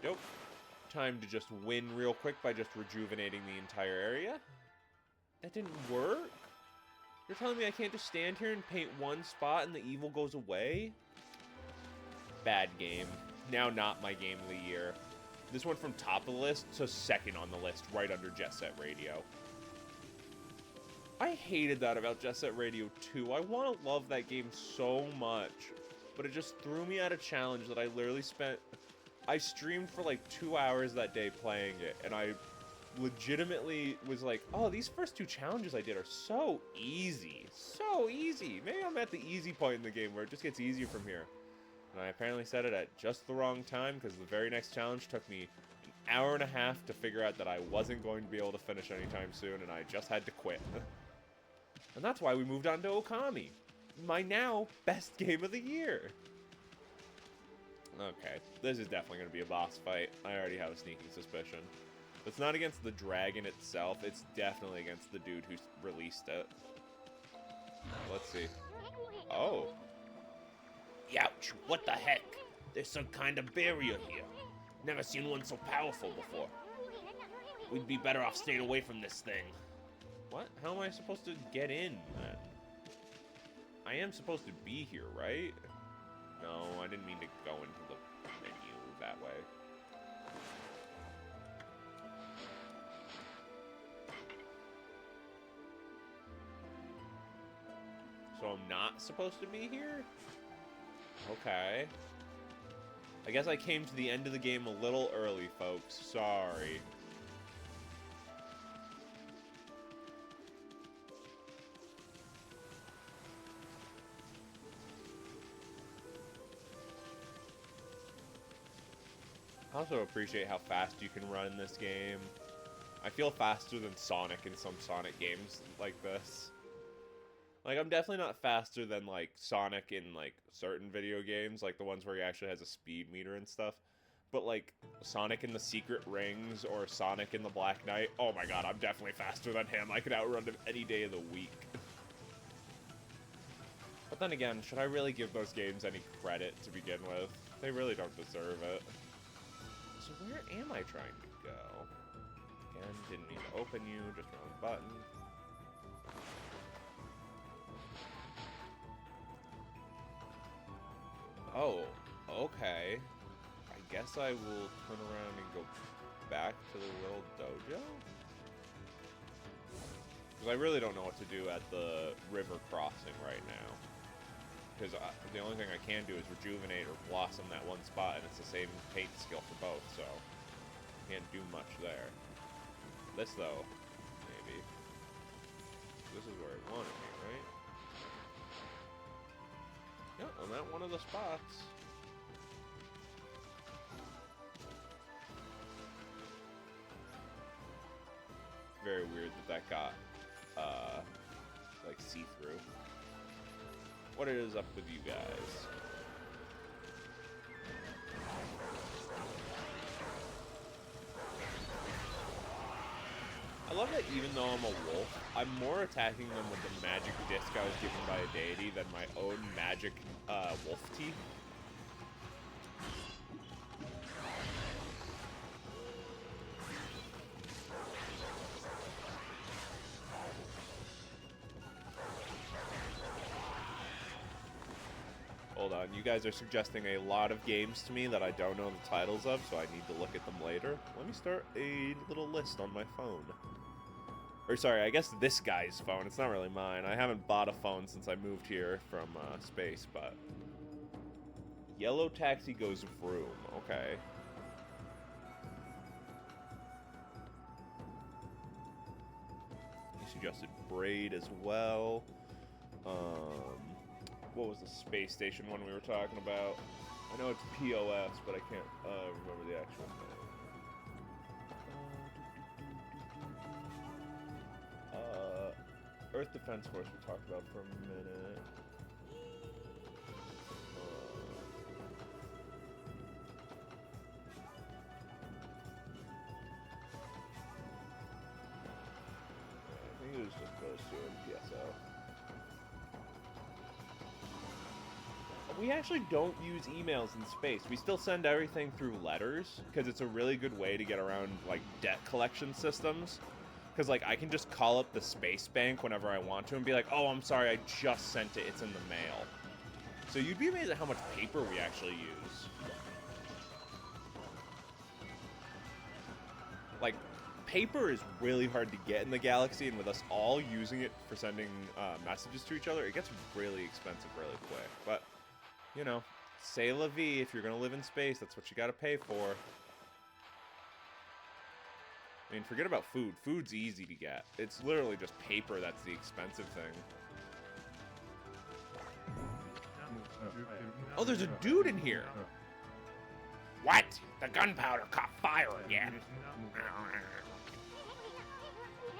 Nope. Time to just win real quick by just rejuvenating the entire area? That didn't work? You're telling me I can't just stand here and paint one spot and the evil goes away? Bad game. Now not my game of the year. This went from top of the list to second on the list, right under Jet Set Radio. I hated that about Jet Set Radio 2. I want to love that game so much, but it just threw me at a challenge that I literally spent... I streamed for like 2 hours that day playing it, and I legitimately was like, oh, these first 2 challenges I did are so easy. So easy. Maybe I'm at the easy point in the game where it just gets easier from here. And I apparently said it at just the wrong time, because the very next challenge took me hour and a half to figure out that I wasn't going to be able to finish anytime soon, and I just had to quit. And that's why we moved on to Okami, my now best game of the year. Okay, this is definitely going to be a boss fight. I already have a sneaking suspicion. It's not against the dragon itself, it's definitely against the dude who released it. Let's see. Oh. Youch, what the heck? There's some kind of barrier here. Never seen one so powerful before. We'd be better off staying away from this thing. What? How am I supposed to get in, then? I am supposed to be here, right? No, I didn't mean to go into the menu that way. So I'm not supposed to be here? Okay. I guess I came to the end of the game a little early, folks. Sorry. I also appreciate how fast you can run in this game. I feel faster than Sonic in some Sonic games like this. Like, I'm definitely not faster than, like, Sonic in, like, certain video games, like the ones where he actually has a speed meter and stuff. But, like, Sonic in the Secret Rings or Sonic in the Black Knight, oh my god, I'm definitely faster than him. I could outrun him any day of the week. But then again, should I really give those games any credit to begin with? They really don't deserve it. So where am I trying to go? Again, didn't mean to open you, just wrong button. Oh, okay. I guess I will turn around and go back to the little dojo? Because I really don't know what to do at the river crossing right now. Because the only thing I can do is rejuvenate or blossom that one spot, and it's the same paint skill for both, so can't do much there. This, though, maybe. This is where it wanted me, right? Yeah, I'm at one of the spots. Very weird that got, like, see-through. What is up with you guys? I love that even though I'm a wolf, I'm more attacking them with the magic disc I was given by a deity than my own magic wolf teeth. Hold on, you guys are suggesting a lot of games to me that I don't know the titles of, so I need to look at them later. Let me start a little list on my phone. Or sorry, I guess this guy's phone. It's not really mine. I haven't bought a phone since I moved here from space, but... Yellow taxi goes vroom. Okay. You suggested braid as well. What was the space station one we were talking about? I know it's POS, but I can't remember the actual name. Earth Defense Force we talked about for a minute. I think it was just those two in PSO. We actually don't use emails in space. We still send everything through letters, because it's a really good way to get around, like, debt collection systems. Because, like, I can just call up the space bank whenever I want to and be like, oh, I'm sorry, I just sent it, it's in the mail. So you'd be amazed at how much paper we actually use. Like, paper is really hard to get in the galaxy, and with us all using it for sending messages to each other, it gets really expensive really quick. But, you know, c'est la vie. If you're going to live in space, that's what you got to pay for. I mean, forget about food. Food's easy to get. It's literally just paper that's the expensive thing. Oh, there's a dude in here! What? The gunpowder caught fire again.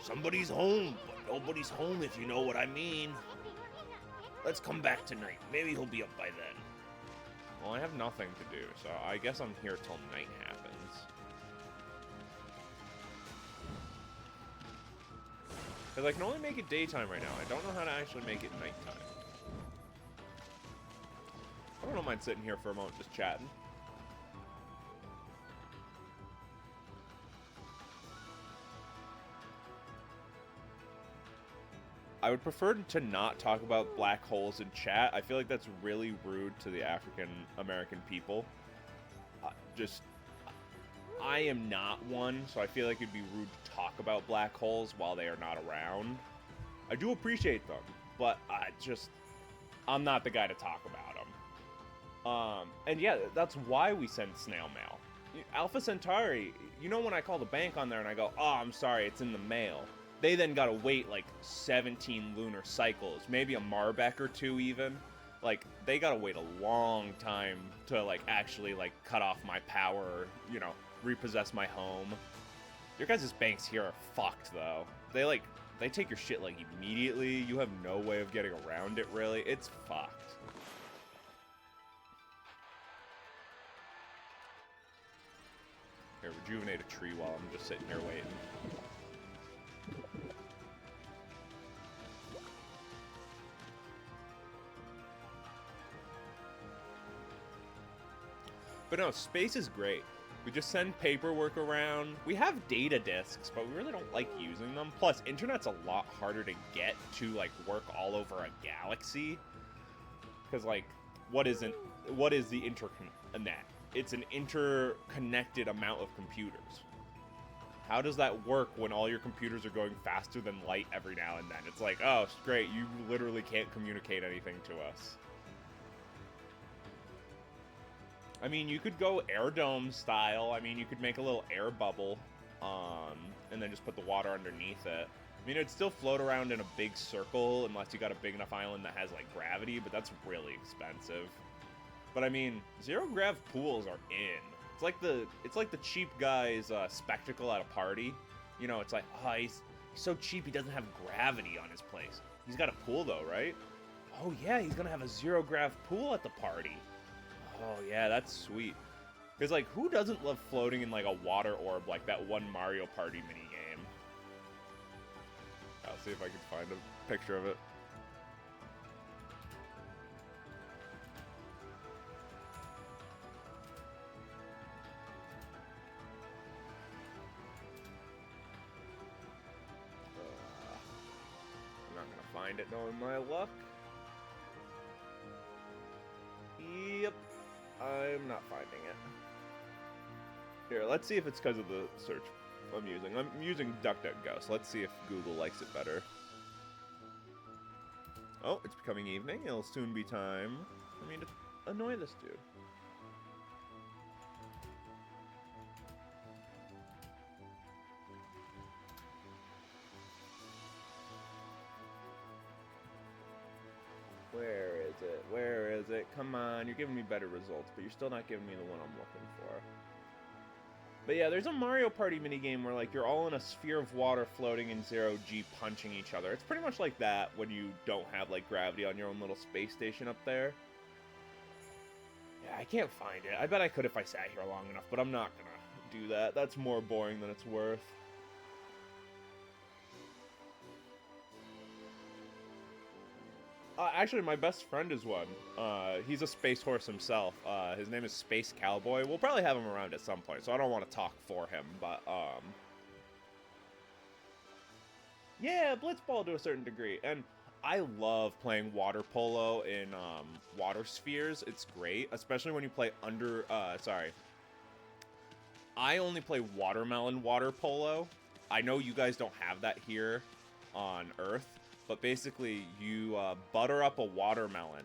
Somebody's home, but nobody's home if you know what I mean. Let's come back tonight. Maybe he'll be up by then. Well, I have nothing to do, so I guess I'm here till night happens. Because I can only make it daytime right now. I don't know how to actually make it nighttime. I don't mind sitting here for a moment just chatting. I would prefer to not talk about black holes in chat. I feel like that's really rude to the African American people. I am not one, so I feel like it'd be rude to talk about black holes while they are not around. I do appreciate them, but I'm not the guy to talk about them. And yeah, that's why we send snail mail. Alpha Centauri, you know when I call the bank on there and I go, oh, I'm sorry, it's in the mail. They then gotta wait like 17 lunar cycles, maybe a Marbeck or two even. Like, they gotta wait a long time to like actually like cut off my power or, you know, repossess my home. Your guys' banks here are fucked though. They take your shit like immediately. You have no way of getting around it really. It's fucked. Here, rejuvenate a tree while I'm just sitting here waiting. But no, space is great. We just send paperwork around. We have data disks, but we really don't like using them. Plus, internet's a lot harder to get to, like, work all over a galaxy. Because, like, what is the internet? It's an interconnected amount of computers. How does that work when all your computers are going faster than light every now and then? It's like, oh, great, you literally can't communicate anything to us. I mean, you could go air dome style. I mean, you could make a little air bubble, and then just put the water underneath it. I mean, it'd still float around in a big circle unless you got a big enough island that has, like, gravity, but that's really expensive. But I mean, zero grav pools are in. It's like the cheap guy's spectacle at a party. You know, it's like, oh, he's so cheap he doesn't have gravity on his place. He's got a pool though, right? Oh yeah, he's gonna have a zero grav pool at the party. Oh yeah, that's sweet. Because, like, who doesn't love floating in, like, a water orb like that one Mario Party minigame? I'll see if I can find a picture of it. I'm not gonna find it knowing my luck. Yep. I'm not finding it. Here, let's see if it's because of the search I'm using. I'm using DuckDuckGo, so let's see if Google likes it better. Oh, it's becoming evening. It'll soon be time for me to annoy this dude. Where is it? Come on, you're giving me better results, but you're still not giving me the one I'm looking for. But yeah, there's a Mario Party minigame where, like, you're all in a sphere of water floating in zero G punching each other. It's pretty much like that when you don't have, like, gravity on your own little space station up there. Yeah, I can't find it. I bet I could if I sat here long enough, but I'm not gonna do that. That's more boring than it's worth. Actually, my best friend is one. He's a space horse himself. His name is Space Cowboy. We'll probably have him around at some point, so I don't want to talk for him, but, yeah, blitzball to a certain degree. And I love playing water polo in, water spheres. It's great, especially when you play I only play watermelon water polo. I know you guys don't have that here on Earth. But basically, you butter up a watermelon,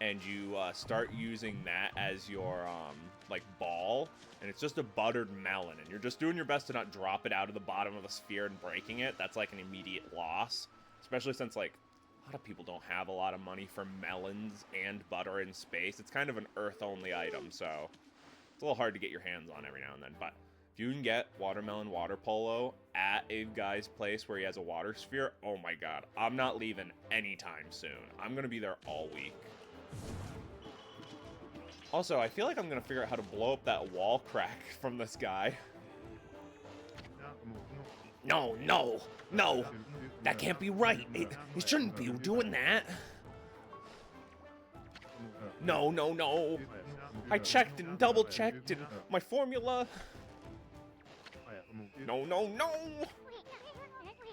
and you start using that as your, like, ball, and it's just a buttered melon, and you're just doing your best to not drop it out of the bottom of the sphere and breaking it. That's, like, an immediate loss, especially since, like, a lot of people don't have a lot of money for melons and butter in space. It's kind of an Earth-only item, so It's a little hard to get your hands on every now and then, but if you can get watermelon water polo at a guy's place where he has a water sphere, oh my god, I'm not leaving anytime soon. I'm gonna be there all week. Also, I feel like I'm gonna figure out how to blow up that wall crack from this guy. No, no, no. That can't be right. It shouldn't be doing that. No, no, no. I checked and double checked and my formula. No, no, no.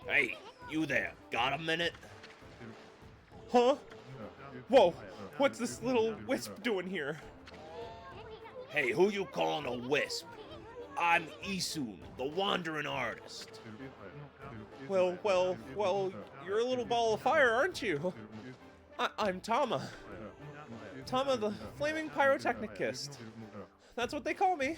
Hey, you there. Got a minute? Huh? Whoa, what's this little wisp doing here? Hey, who you calling a wisp? I'm Isun, the wandering artist. Well, you're a little ball of fire, aren't you? I'm Tama. Tama the Flaming Pyrotechnicist. That's what they call me.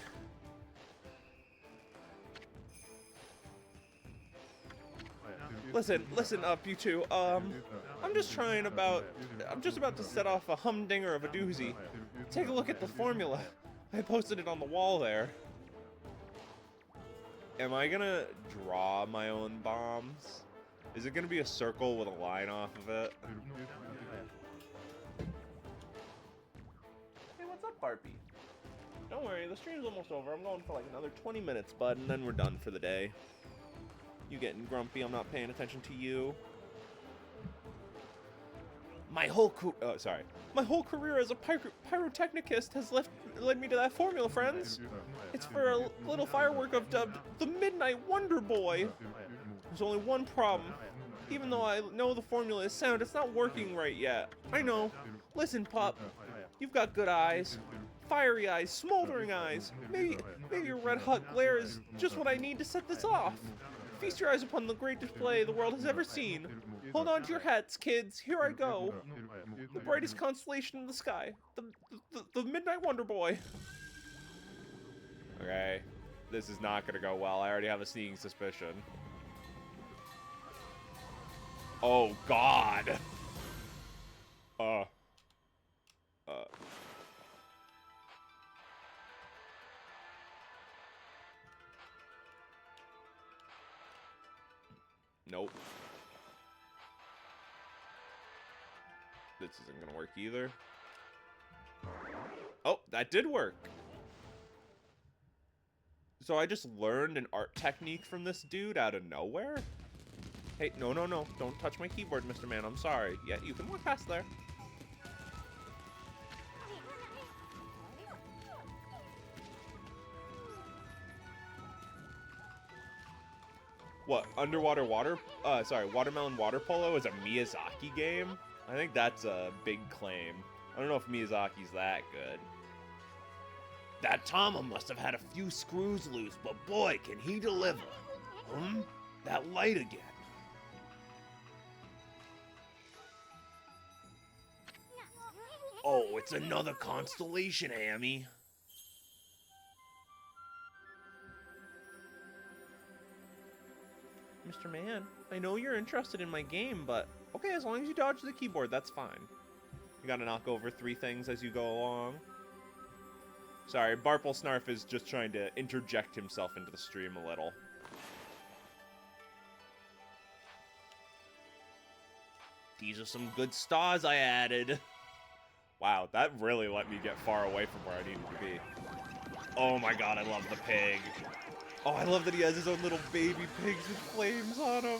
Listen up, you two. I'm just about to set off a humdinger of a doozy. Take a look at the formula. I posted it on the wall there. Am I gonna draw my own bombs? Is it gonna be a circle with a line off of it? Hey, what's up, Harpy? Don't worry, the stream's almost over. I'm going for like another 20 minutes, bud, and then we're done for the day. You getting grumpy? I'm not paying attention to you. My whole career as a pyrotechnicist has led me to that formula, friends. It's for a little firework I've dubbed the Midnight Wonder Boy. There's only one problem. Even though I know the formula is sound, it's not working right yet. I know. Listen, Pup. You've got good eyes. Fiery eyes, smoldering eyes. Maybe your red-hot glare is just what I need to set this off. Feast your eyes upon the great display the world has ever seen. Hold on to your hats, kids. Here I go. The brightest constellation in the sky. The Midnight Wonder Boy. Okay. This is not gonna go well. I already have a sneaking suspicion. Oh, God. Nope. This isn't gonna work either. Oh, that did work. So I just learned an art technique from this dude out of nowhere? Hey, no. Don't touch my keyboard, Mr. Man. I'm sorry. Yeah, you can walk past there. What, Watermelon Water Polo is a Miyazaki game? I think that's a big claim. I don't know if Miyazaki's that good. That Tama must have had a few screws loose, but boy, can he deliver. That light again. Oh, it's another constellation, Amy. Mr. Man, I know you're interested in my game, but okay, as long as you dodge the keyboard, that's fine. You gotta knock over 3 things as you go along. Sorry, Barple Snarf is just trying to interject himself into the stream a little. These are some good stars I added. Wow, that really let me get far away from where I needed to be. Oh my god, I love the pig. Oh, I love that he has his own little baby pigs with flames on him.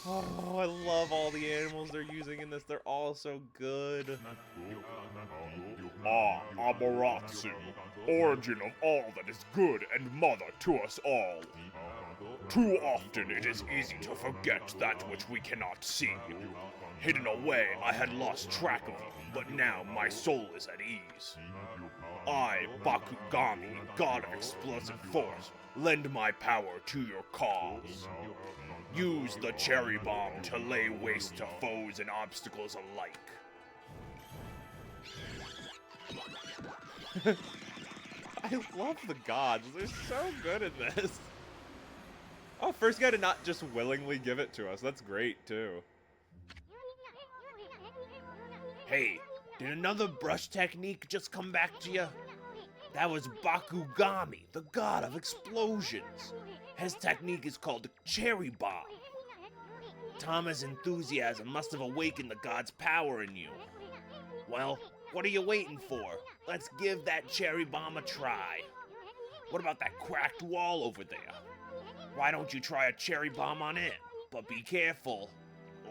Oh, I love all the animals they're using in this. They're all so good. Amaterasu, origin of all that is good and mother to us all. Too often it is easy to forget that which we cannot see. Hidden away, I had lost track of you, but now my soul is at ease. I, Bakugami, god of explosive force, lend my power to your cause. Use the cherry bomb to lay waste to foes and obstacles alike. I love the gods. They're so good at this. Oh, first guy to not just willingly give it to us. That's great, too. Hey, did another brush technique just come back to you? That was Bakugami, the god of explosions. His technique is called the cherry bomb. Tama's enthusiasm must have awakened the god's power in you. Well, what are you waiting for? Let's give that cherry bomb a try. What about that cracked wall over there? Why don't you try a cherry bomb on it? But be careful.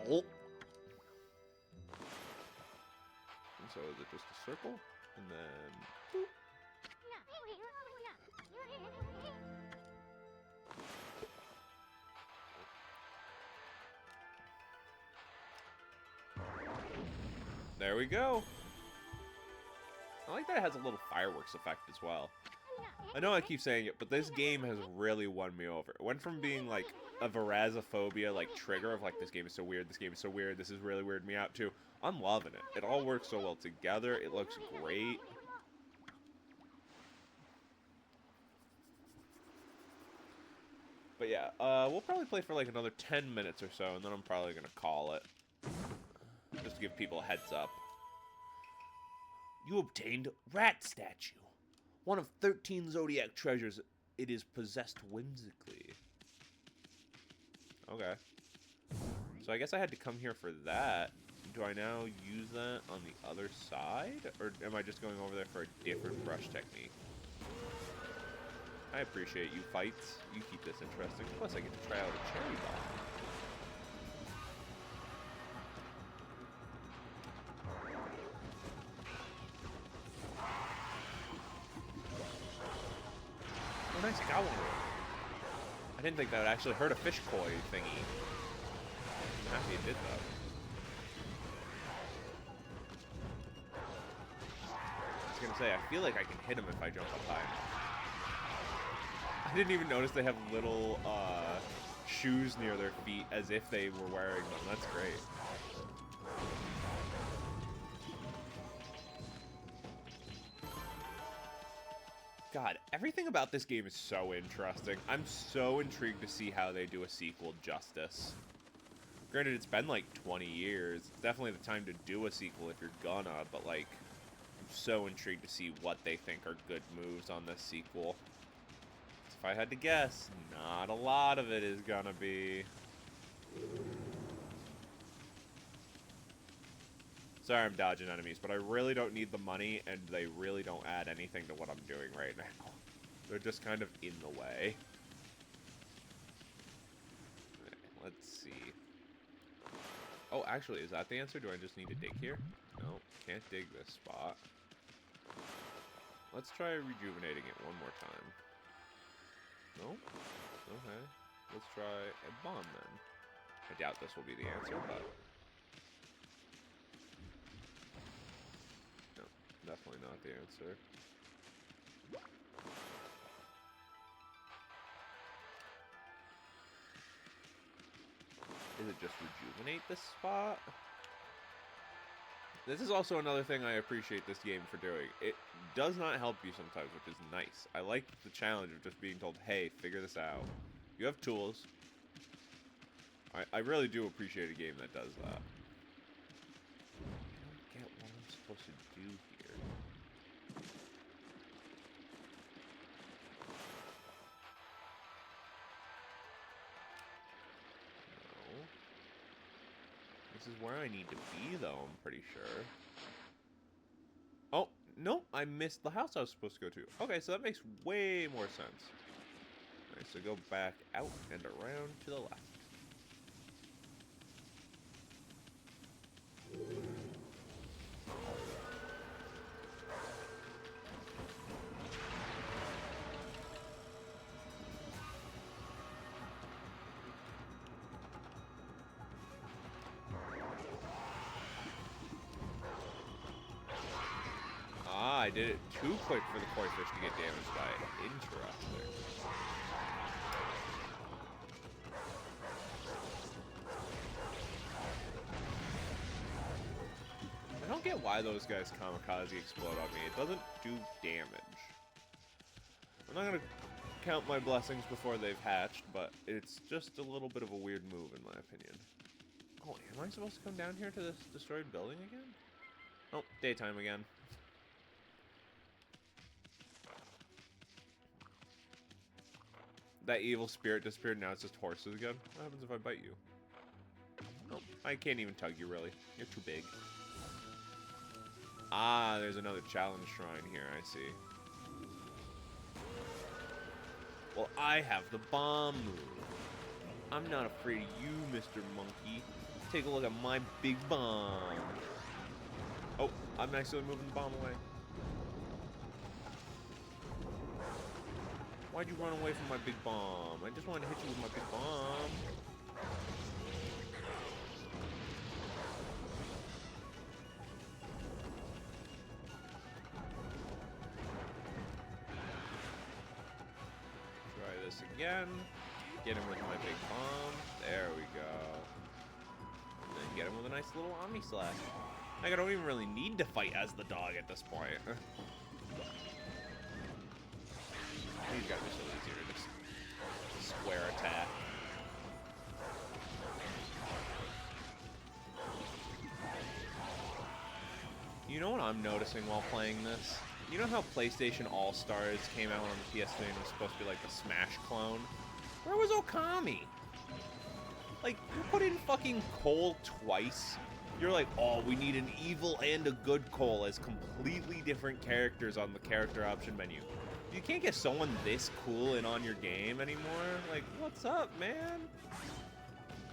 Oh. So is it just a circle? And then... boop. There we go. I like that it has a little fireworks effect as well. I know I keep saying it, but this game has really won me over. It went from being like a Verazophobia like trigger of like this game is so weird, this game is so weird, this is really weirding me out to I'm loving it. It all works so well together. It looks great. But yeah, we'll probably play for like another 10 minutes or so, and then I'm probably gonna call it. Just to give people a heads up. You obtained Rat Statue. One of 13 Zodiac treasures. It is possessed whimsically. Okay. So I guess I had to come here for that. Do I now use that on the other side? Or am I just going over there for a different brush technique? I appreciate you, fights. You keep this interesting. Plus, I get to try out a cherry bomb. Oh, nice, I got one. I didn't think that would actually hurt a fish koi thingy. I'm happy it did, though. I was gonna say, I feel like I can hit him if I jump up high enough. I didn't even notice they have little shoes near their feet as if they were wearing them. That's great. God, everything about this game is so interesting. I'm so intrigued to see how they do a sequel justice. Granted, it's been like 20 years. It's definitely the time to do a sequel if you're gonna, but like, I'm so intrigued to see what they think are good moves on this sequel. If I had to guess, not a lot of it is gonna be. Sorry I'm dodging enemies, but I really don't need the money, and they really don't add anything to what I'm doing right now. They're just kind of in the way. Okay, let's see. Oh, actually, is that the answer? Do I just need to dig here? No, can't dig this spot. Let's try rejuvenating it one more time. No? Okay. Let's try a bomb then. I doubt this will be the answer, but... no, definitely not the answer. Is it just rejuvenate this spot? This is also another thing I appreciate this game for doing. It does not help you sometimes, which is nice. I like the challenge of just being told, hey, figure this out. You have tools. I really do appreciate a game that does that. I don't get what I'm supposed to do here. No. This is where I need to be, though, I'm pretty sure. Oh, nope, I missed the house I was supposed to go to. Okay, so that makes way more sense. Alright, so go back out and around to the left. I did it too quick for the koi fish to get damaged by it. Interesting. I don't get why those guys kamikaze explode on me. It doesn't do damage. I'm not gonna count my blessings before they've hatched, but it's just a little bit of a weird move in my opinion. Oh, am I supposed to come down here to this destroyed building again? Oh, daytime again. That evil spirit disappeared, now it's just horses again. What happens if I bite you? Nope, I can't even tug you, really. You're too big. Ah, there's another challenge shrine here, I see. Well, I have the bomb move. I'm not afraid of you, Mr. Monkey. Take a look at my big bomb. Oh, I'm actually moving the bomb away. Why'd you run away from my big bomb? I just wanted to hit you with my big bomb. Try this again. Get him with my big bomb. There we go. And then get him with a nice little Omni Slash. Like, I don't even really need to fight as the dog at this point. These guys are so easy to just square attack. You know what I'm noticing while playing this? You know how PlayStation All-Stars came out on the PS3 and was supposed to be like the Smash clone? Where was Okami? Like, you put in fucking Cole twice. You're like, oh, we need an evil and a good Cole as completely different characters on the character option menu. You can't get someone this cool in on your game anymore. Like, what's up, man?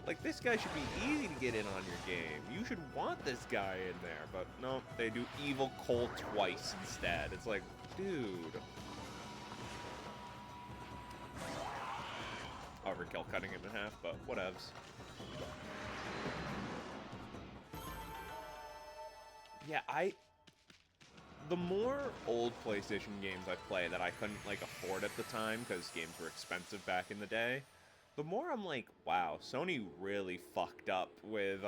Like, this guy should be easy to get in on your game. You should want this guy in there. But no, they do evil Cole twice instead. It's like, dude. Overkill cutting him in half, but whatevs. Yeah, the more old PlayStation games I play that I couldn't, like, afford at the time, because games were expensive back in the day, the more I'm like, wow, Sony really fucked up with,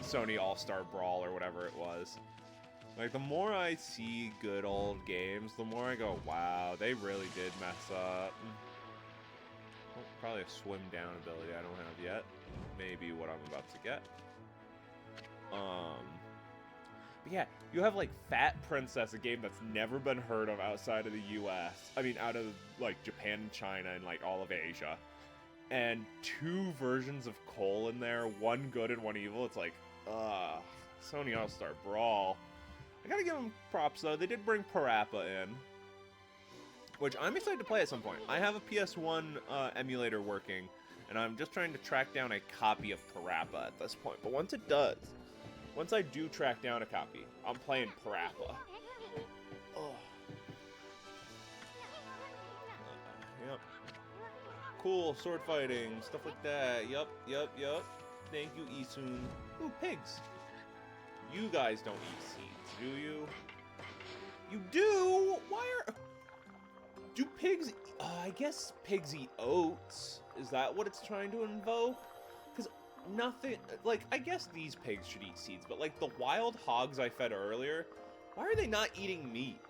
Sony All-Star Brawl or whatever it was. Like, the more I see good old games, the more I go, wow, they really did mess up. Oh, probably a swim down ability I don't have yet. Maybe what I'm about to get. But yeah, you have, like, Fat Princess, a game that's never been heard of outside of the US. I mean, out of, like, Japan and China and, like, all of Asia. And 2 versions of Cole in there, one good and one evil. It's like, Sony All-Star Brawl. I gotta give them props, though. They did bring Parappa in, which I'm excited to play at some point. I have a PS1 emulator working, and I'm just trying to track down a copy of Parappa at this point. But once it does... Once I do track down a copy, I'm playing Parappa. Oh. Yep. Cool, sword fighting, stuff like that. Yup. Thank you, Isun. Ooh, pigs. You guys don't eat seeds, do you? You do? Why are... Do pigs... I guess pigs eat oats. Is that what it's trying to invoke? Nothing, like, I guess these pigs should eat seeds, but, like, the wild hogs I fed earlier, why are they not eating meat?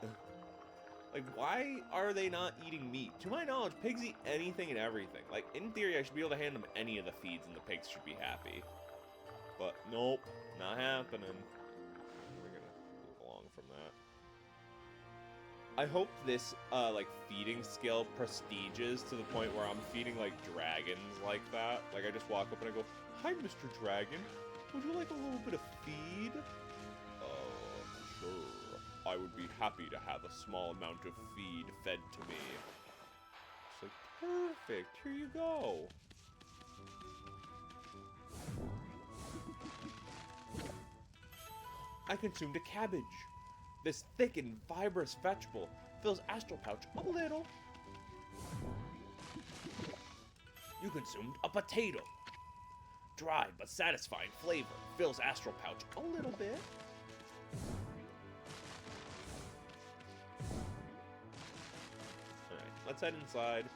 Like, why are they not eating meat? To my knowledge, pigs eat anything and everything. Like, in theory, I should be able to hand them any of the feeds and the pigs should be happy. But, nope, not happening. We're gonna move along from that. I hope this, like, feeding skill prestiges to the point where I'm feeding, like, dragons like that. Like, I just walk up and I go, hi, Mr. Dragon. Would you like a little bit of feed? Sure. I would be happy to have a small amount of feed fed to me. It's like, perfect. Here you go. I consumed a cabbage. This thick and fibrous vegetable fills astral pouch a little. You consumed a potato. Dry but satisfying flavor fills astral pouch a little bit. Alright, let's head inside.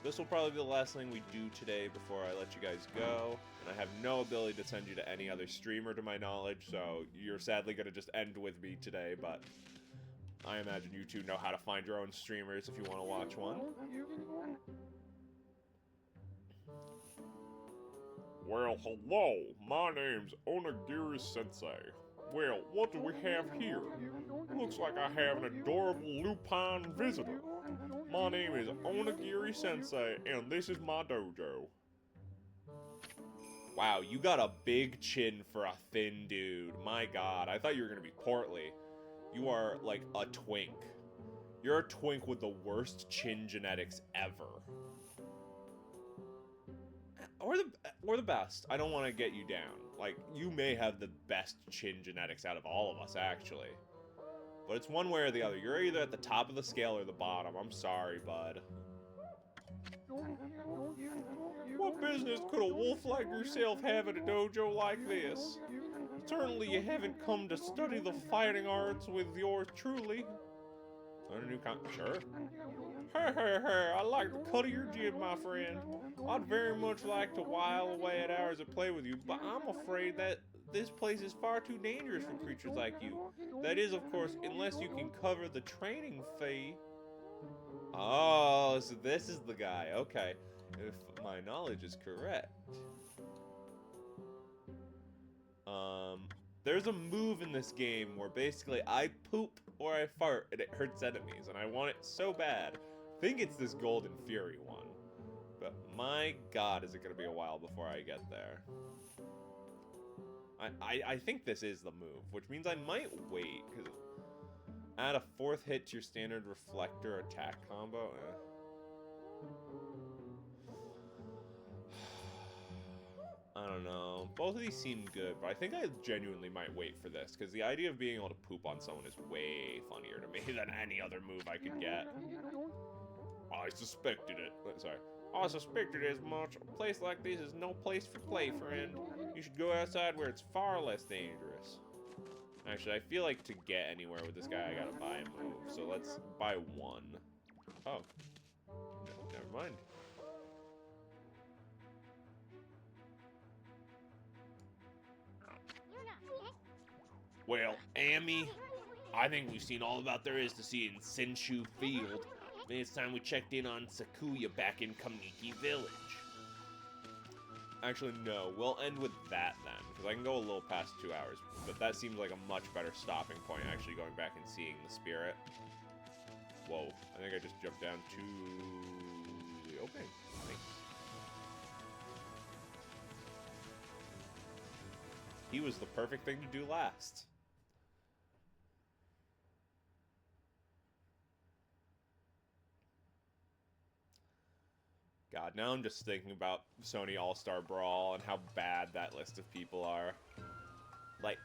This will probably be the last thing we do today before I let you guys go. And I have no ability to send you to any other streamer to my knowledge, so you're sadly going to just end with me today, but I imagine you two know how to find your own streamers if you want to watch one. Well, hello, my name's Onigiri-sensei. Well, what do we have here? Looks like I have an adorable lupine visitor. My name is Onigiri Sensei, and this is my dojo. Wow, you got a big chin for a thin dude. My god, I thought you were gonna be portly. You are like a twink. You're a twink with the worst chin genetics ever. Or the best. I don't want to get you down. Like, you may have the best chin genetics out of all of us, actually. But it's one way or the other. You're either at the top of the scale or the bottom. I'm sorry, bud. What business could a wolf like yourself have at a dojo like this? Certainly you haven't come to study the fighting arts with yours truly. Learn a new Sure. Hey, I like the cut of your jib, my friend. I'd very much like to while away at hours of play with you, but I'm afraid that this place is far too dangerous for creatures like you. That is, of course, unless you can cover the training fee. Oh, so this is the guy. Okay. If my knowledge is correct. There's a move in this game where basically I poop or I fart and it hurts enemies, and I want it so bad. I think it's this Golden Fury one. But my god, is it going to be a while before I get there. I think this is the move, which means I might wait, because add a 4th hit to your standard reflector attack combo. I don't know. Both of these seem good, but I think I genuinely might wait for this, because the idea of being able to poop on someone is way funnier to me than any other move I could get. I suspected it. Sorry. I suspected as much. A place like this is no place for play, friend. You should go outside where it's far less dangerous. Actually, I feel like to get anywhere with this guy, I gotta buy a move. So let's buy one. Oh. Never mind. Well, Amy, I think we've seen all about there is to see in Senshu Field. Maybe it's time we checked in on Sakuya back in Kamiki Village. Actually, no. We'll end with that then, because I can go a little past 2 hours. But that seems like a much better stopping point, actually going back and seeing the spirit. Whoa. I think I just jumped down to the opening. Thanks. He was the perfect thing to do last. God, now I'm just thinking about Sony All-Star Brawl and how bad that list of people are. Like,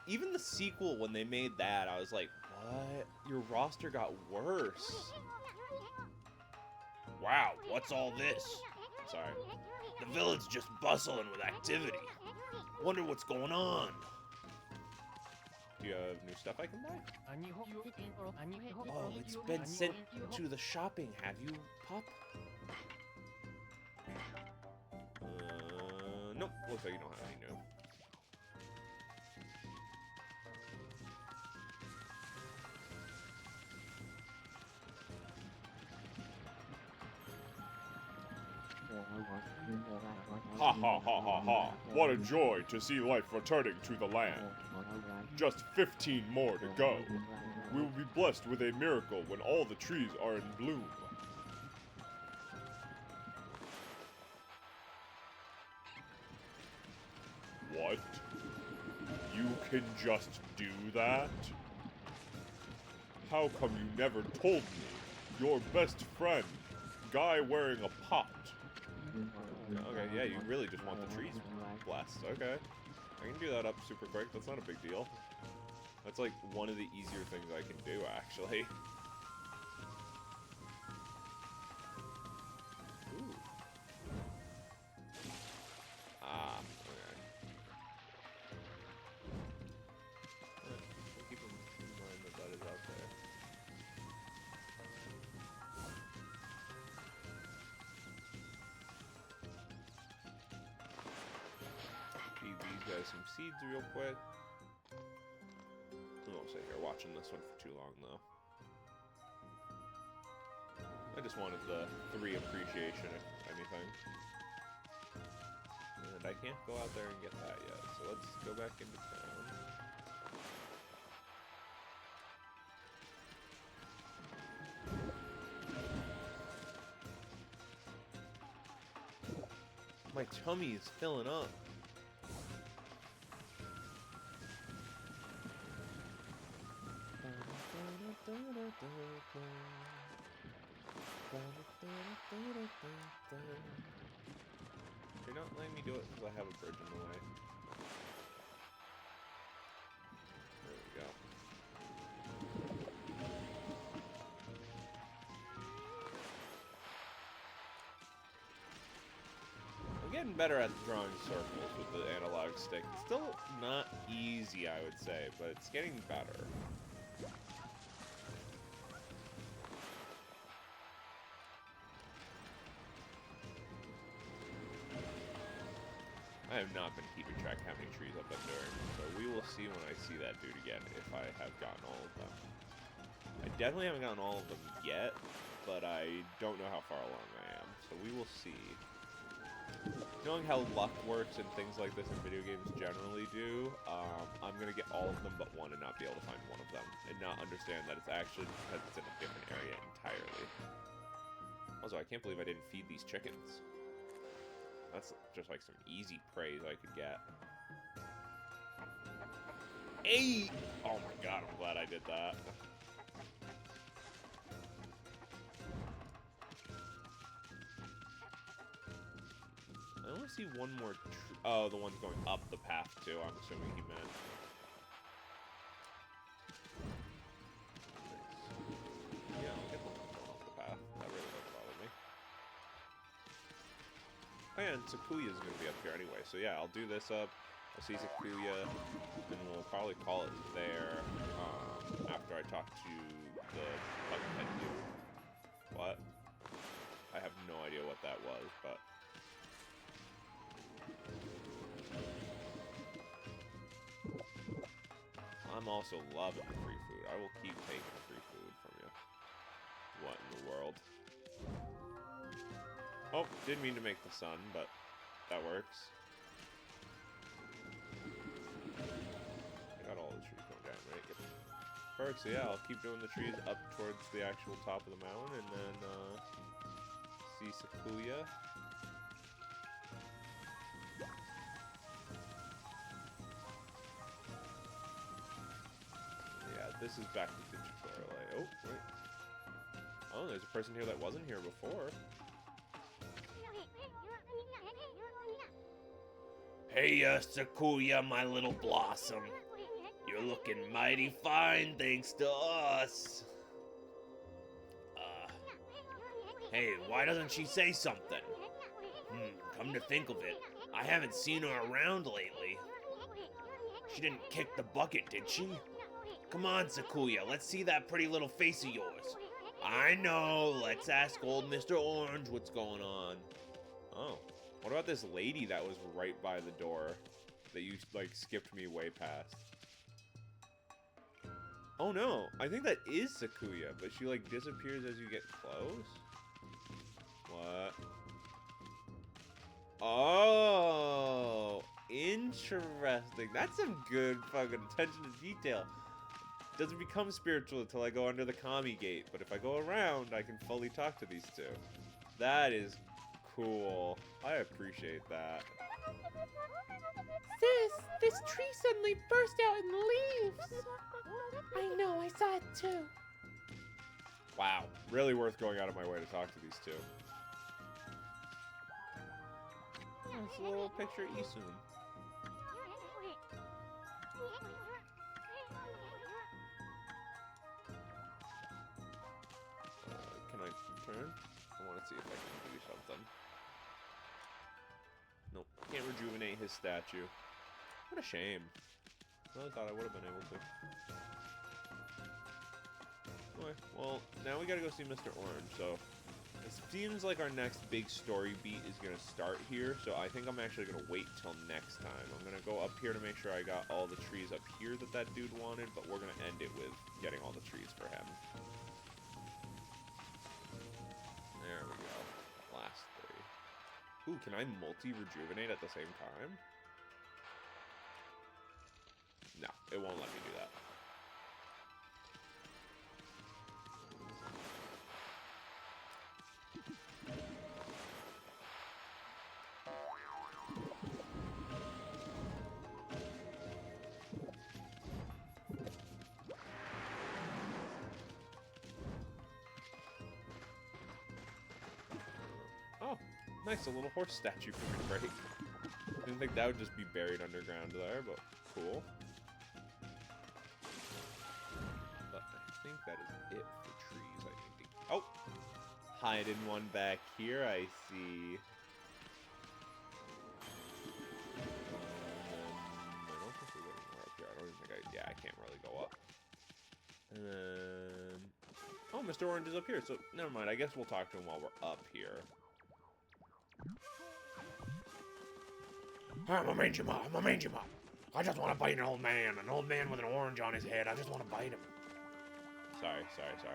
even the sequel, when they made that, I was like, what? Your roster got worse. Wow, what's all this? Sorry. The village just bustling with activity. Wonder what's going on. Do you have new stuff I can buy? Oh, it's been sent to the shopping, have you, pup? Nope. Looks like you don't have any new. Ha ha ha ha ha. What a joy to see life returning to the land. Just 15 more to go. We will be blessed with a miracle when all the trees are in bloom. What? You can just do that? How come you never told me? Your best friend, guy wearing a pot. Okay, yeah, you really just want the trees blessed. Okay. I can do that up super quick. That's not a big deal. That's like one of the easier things I can do, actually. Ooh. Ah, okay. Keep in mind that that is out there. Feed these guys some seeds real quick. I won't sit here watching this one for too long, though. I just wanted the 3 appreciation, if anything. And I can't go out there and get that yet, so let's go back into town. My tummy is filling up. You're not letting me do it because I have a bridge in the way. There we go. I'm getting better at drawing circles with the analog stick. It's still not easy, I would say, but it's getting better. I have not been keeping track how many trees I've been doing, so we will see when I see that dude again if I have gotten all of them. I definitely haven't gotten all of them yet, but I don't know how far along I am, so we will see. Knowing how luck works and things like this in video games generally do, I'm going to get all of them but one and not be able to find one of them, and not understand that it's actually because it's in a different area entirely. Also, I can't believe I didn't feed these chickens. That's just like some easy praise I could get. Hey! Oh my god, I'm glad I did that. I only see one more oh, the one's going up the path too, I'm assuming he meant. Nice. Yeah, I'll get the one going off the path. That really doesn't bother me. Oh yeah, and Sakuya's gonna be up here anyway, so yeah, I'll do this up. I'll see Sakuya, and we'll probably call it there after I talk to the Buckethead dude. What? I have no idea what that was, but... I'm also loving the free food. I will keep taking free food from you. What in the world? Oh, didn't mean to make the sun, but that works. I got all the trees going down, right? Yep. Perfect, so yeah, I'll keep doing the trees up towards the actual top of the mountain, and then, see Sakuya. Yeah, this is back to the tutorial. Oh, wait. Oh, there's a person here that wasn't here before. Hey, Sakuya, my little blossom. You're looking mighty fine thanks to us. Hey, why doesn't she say something? Come to think of it, I haven't seen her around lately. She didn't kick the bucket, did she? Come on, Sakuya, let's see that pretty little face of yours. I know, let's ask old Mr. Orange what's going on. Oh. What about this lady that was right by the door that you, like, skipped me way past? Oh no, I think that is Sakuya, but she, like, disappears as you get close? What? Oh, interesting. That's some good fucking attention to detail. Doesn't become spiritual until I go under the Okami gate, but if I go around, I can fully talk to these two. That is cool. I appreciate that. Sis, this tree suddenly burst out in leaves. I know, I saw it too. Wow, really worth going out of my way to talk to these two. Oh, it's a little picture of Isun. Can I turn? I want to see if I can do something. Nope, can't rejuvenate his statue. What a shame. I really thought I would have been able to. Okay, well, now we gotta go see Mr. Orange, so... It seems like our next big story beat is gonna start here, so I think I'm actually gonna wait till next time. I'm gonna go up here to make sure I got all the trees up here that dude wanted, but we're gonna end it with getting all the trees for him. There we go. Last three. Ooh, can I multi-rejuvenate at the same time? No, it won't let me do that. Nice, a little horse statue for me, right? Didn't think that would just be buried underground there, but cool. But I think that is it for trees. I need to... Oh! Hiding one back here, I see. I don't think there's any more up here. I don't even think yeah, I can't really go up. And then... Oh, Mr. Orange is up here, so never mind. I guess we'll talk to him while we're up here. I'm a mangy mob. I'm a mangy mob. I just want to bite an old man with an orange on his head. I just want to bite him. Sorry.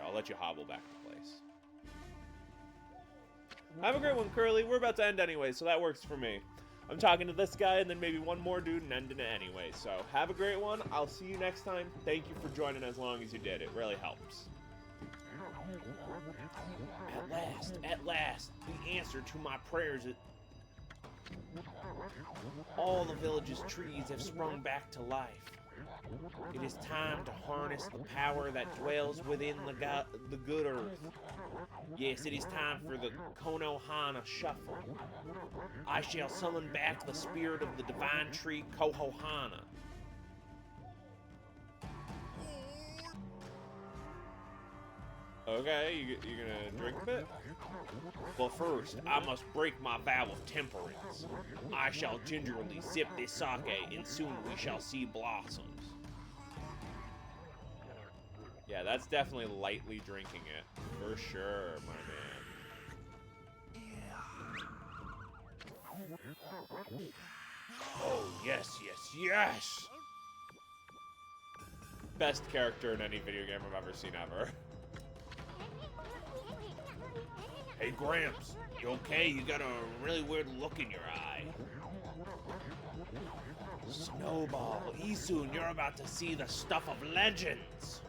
I'll let you hobble back to place. Have a great one, Curly. We're about to end anyway, so that works for me. I'm talking to this guy and then maybe one more dude and ending it anyway. So have a great one. I'll see you next time. Thank you for joining as long as you did. It really helps. At last, the answer to my prayers. All the village's trees have sprung back to life. It is time to harness the power that dwells within the good earth. Yes, it is time for the Konohana Shuffle. I shall summon back the spirit of the divine tree Kohohana. Okay, you gonna drink a bit? But first, I must break my vow of temperance. I shall gingerly sip this sake, and soon we shall see blossoms. Yeah, that's definitely lightly drinking it. For sure, my man. Oh, yes. Best character in any video game I've ever seen ever. Hey, Gramps, you okay? You got a really weird look in your eye. Snowball, Isun, you're about to see the stuff of legends.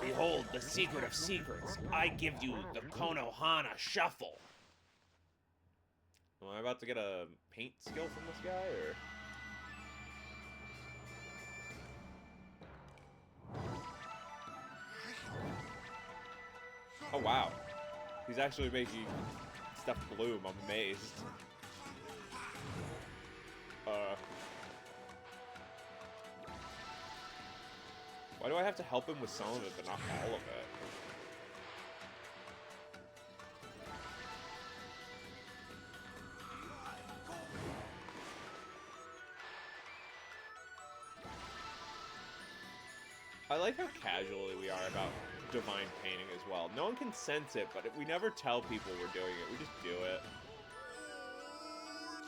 Behold the secret of secrets. I give you the Konohana Shuffle. Am I about to get a paint skill from this guy, or...? Oh, wow. He's actually making stuff bloom. I'm amazed. Why do I have to help him with some of it, but not all of it? I like how casually we are about divine painting as well. No one can sense it, but we never tell people we're doing it. We just do it.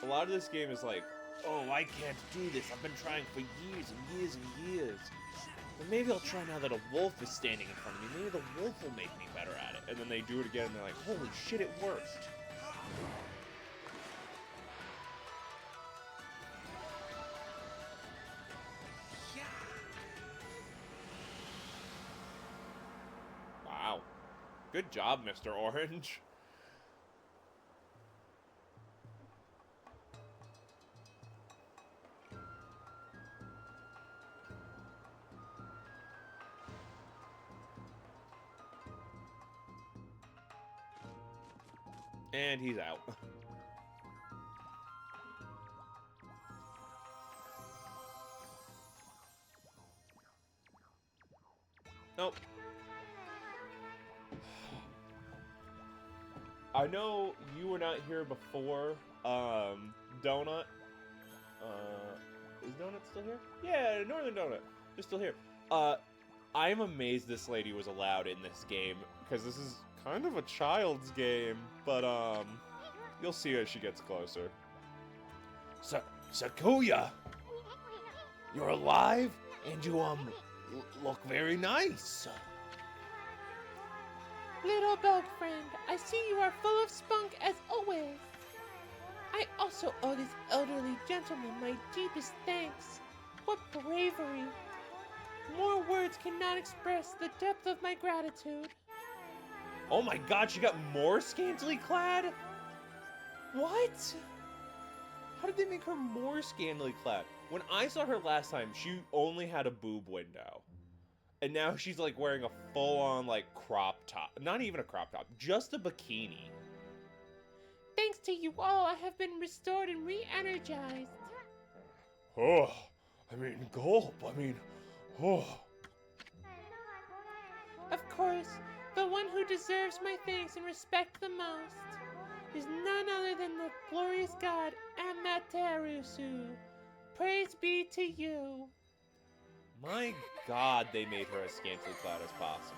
A lot of this game is like, oh, I can't do this. I've been trying for years and years and years. But maybe I'll try now that a wolf is standing in front of me. Maybe the wolf will make me better at it. and then they do it again and they're like, holy shit, it worked. Wow. Good job, Mr. Orange. And he's out. Nope. I know you were not here before, Donut. Is Donut still here? Yeah, Northern Donut. They're still here. I'm amazed this lady was allowed in this game, because this is kind of a child's game, but, you'll see as she gets closer. Sakuya! You're alive, and you, look very nice. Little dog friend, I see you are full of spunk as always. I also owe this elderly gentleman my deepest thanks. What bravery! More words cannot express the depth of my gratitude. Oh my god, she got more scantily clad? What? How did they make her more scantily clad? When I saw her last time, she only had a boob window. And now she's like wearing a full-on like crop top. Not even a crop top, just a bikini. Thanks to you all, I have been restored and re-energized. Oh, I mean, gulp. I mean, oh. Of course, the one who deserves my thanks and respect the most is none other than the glorious god Amaterasu. Praise be to you. My god, they made her as scantily clad as possible.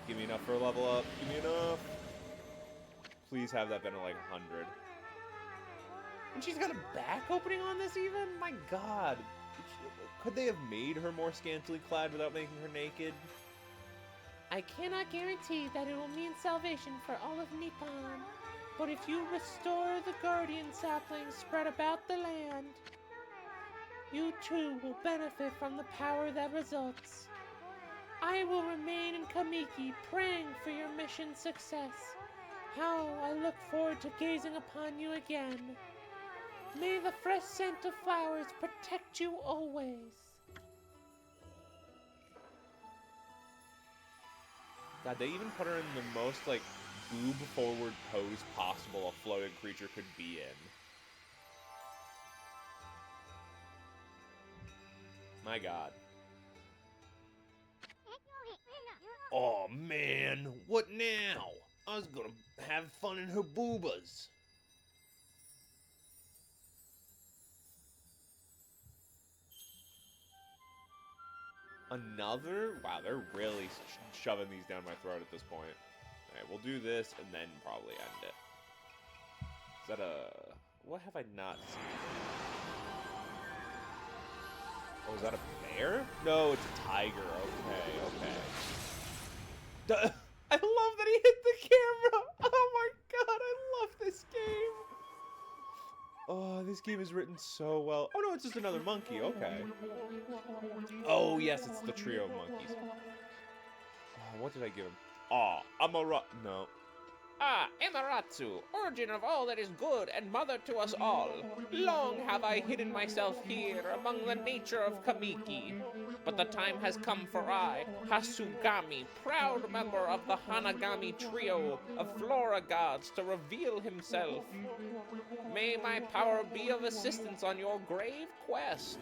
Give me enough for a level up. Give me enough. Please have that been at like 100. And she's got a back opening on this even? My god. Could they have made her more scantily clad without making her naked? I cannot guarantee that it will mean salvation for all of Nippon, but if you restore the guardian saplings spread about the land, you too will benefit from the power that results. I will remain in Kamiki praying for your mission's success. How I look forward to gazing upon you again. May the fresh scent of flowers protect you always. God, they even put her in the most, like, boob-forward pose possible a floating creature could be in. My god. Oh, man. What now? I was gonna have fun in her boobas. Another? Wow, they're really shoving these down my throat at this point. Alright, we'll do this and then probably end it. Is that a... What have I not seen? Oh, is that a bear? No, it's a tiger. Okay, okay. I love that he hit the camera! Oh my god, I love this game! Oh, this game is written so well. Oh no, it's just another monkey, okay. Oh yes, it's the trio of monkeys. Oh, what did I give him? Ah, no. Ah, Amaterasu, origin of all that is good and mother to us all. Long have I hidden myself here among the nature of Kamiki. But the time has come for I, Hasugami, proud member of the Hanagami trio of Flora gods, to reveal himself. May my power be of assistance on your grave quest.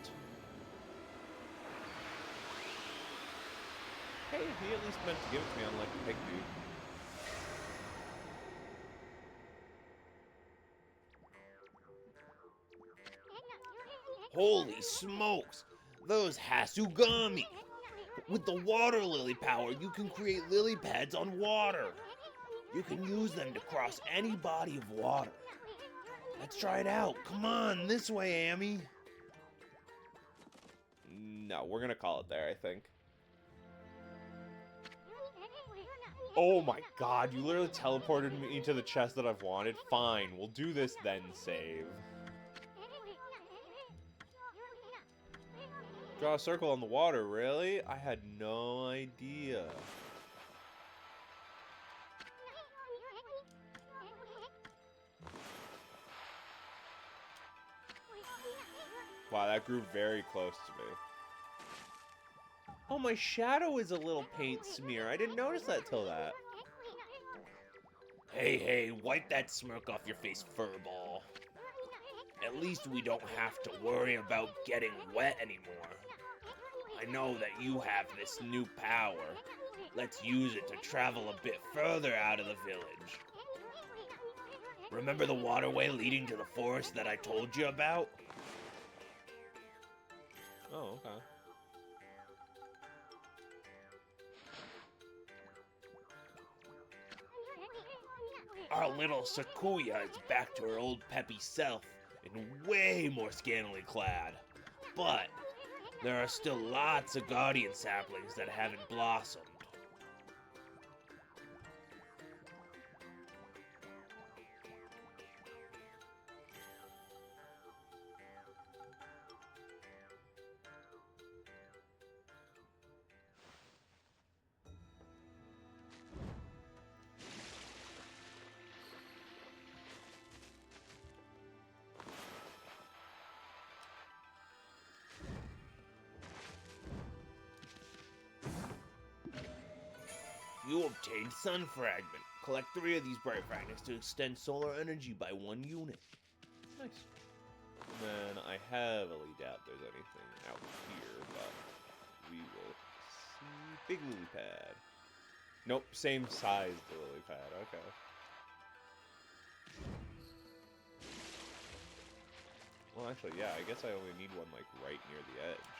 Hey, he at least meant to give it to me unlike the pig dude. Holy smokes! Those Hasugami! With the water lily power, you can create lily pads on water. You can use them to cross any body of water. Let's try it out. Come on, this way, Amy. No, we're gonna call it there, I think. Oh my god, you literally teleported me to the chest that I've wanted. Fine, we'll do this then save. Draw a circle on the water, really? I had no idea. Wow, that grew very close to me. Oh, my shadow is a little paint smear. I didn't notice that till that. Hey, wipe that smirk off your face, furball. At least we don't have to worry about getting wet anymore. I know that you have this new power. Let's use it to travel a bit further out of the village. Remember the waterway leading to the forest that I told you about? Oh, okay. Our little Sakuya is back to her old peppy self and way more scantily clad. But there are still lots of guardian saplings that haven't blossomed. You obtained Sun Fragment. Collect 3 of these bright fragments to extend solar energy by 1 unit. Nice. Then I heavily doubt there's anything out here, but we will see. Big lily pad. Nope, same size the lily pad. Okay. Well, actually, yeah, I guess I only need one, like, right near the edge.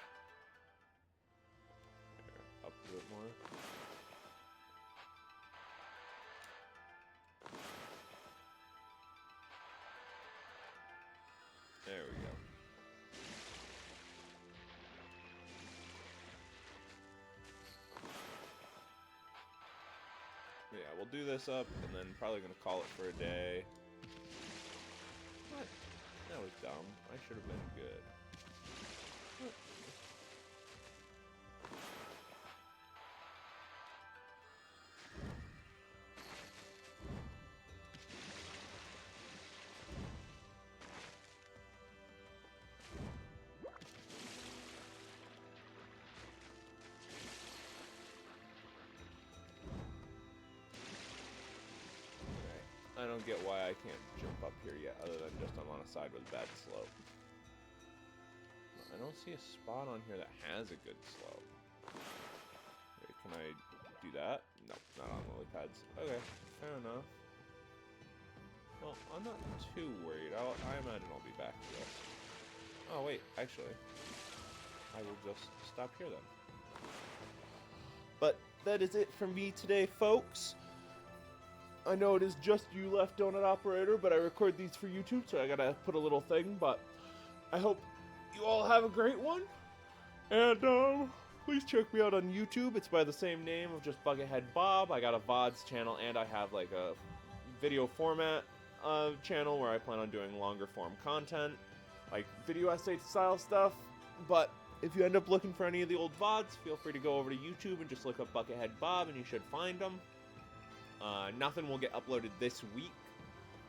There, up a bit more. There we go. Yeah, we'll do this up, and then probably gonna call it for a day. What? That was dumb. I should have been good. What? I don't get why I can't jump up here yet, other than just I'm on a side with a bad slope. I don't see a spot on here that has a good slope. Okay, can I do that? No, not on lily pads. Okay, fair enough. Well, I'm not too worried. I imagine I'll be back to this. Oh, wait, actually. I will just stop here then. But that is it from me today, folks. I know it is just you left, Donut Operator, but I record these for YouTube, so I gotta put a little thing, but I hope you all have a great one. And, please check me out on YouTube. It's by the same name of just Buckethead-bob. I got a VODs channel, and I have, like, a video format channel where I plan on doing longer form content, like video essay style stuff. But if you end up looking for any of the old VODs, feel free to go over to YouTube and just look up Buckethead-bob, and you should find them. Nothing will get uploaded this week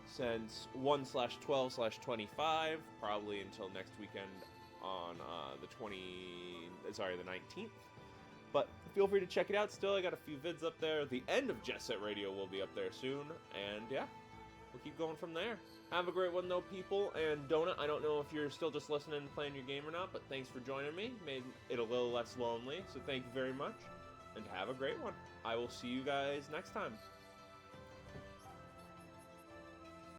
since 1/12/25, probably until next weekend on the 19th. But feel free to check it out still. I got a few vids up there. The end of Jet Set Radio will be up there soon. And yeah, we'll keep going from there. Have a great one though, people. And Donut, I don't know if you're still just listening and playing your game or not, but thanks for joining me. Made it a little less lonely, so thank you very much. And have a great one. I will see you guys next time.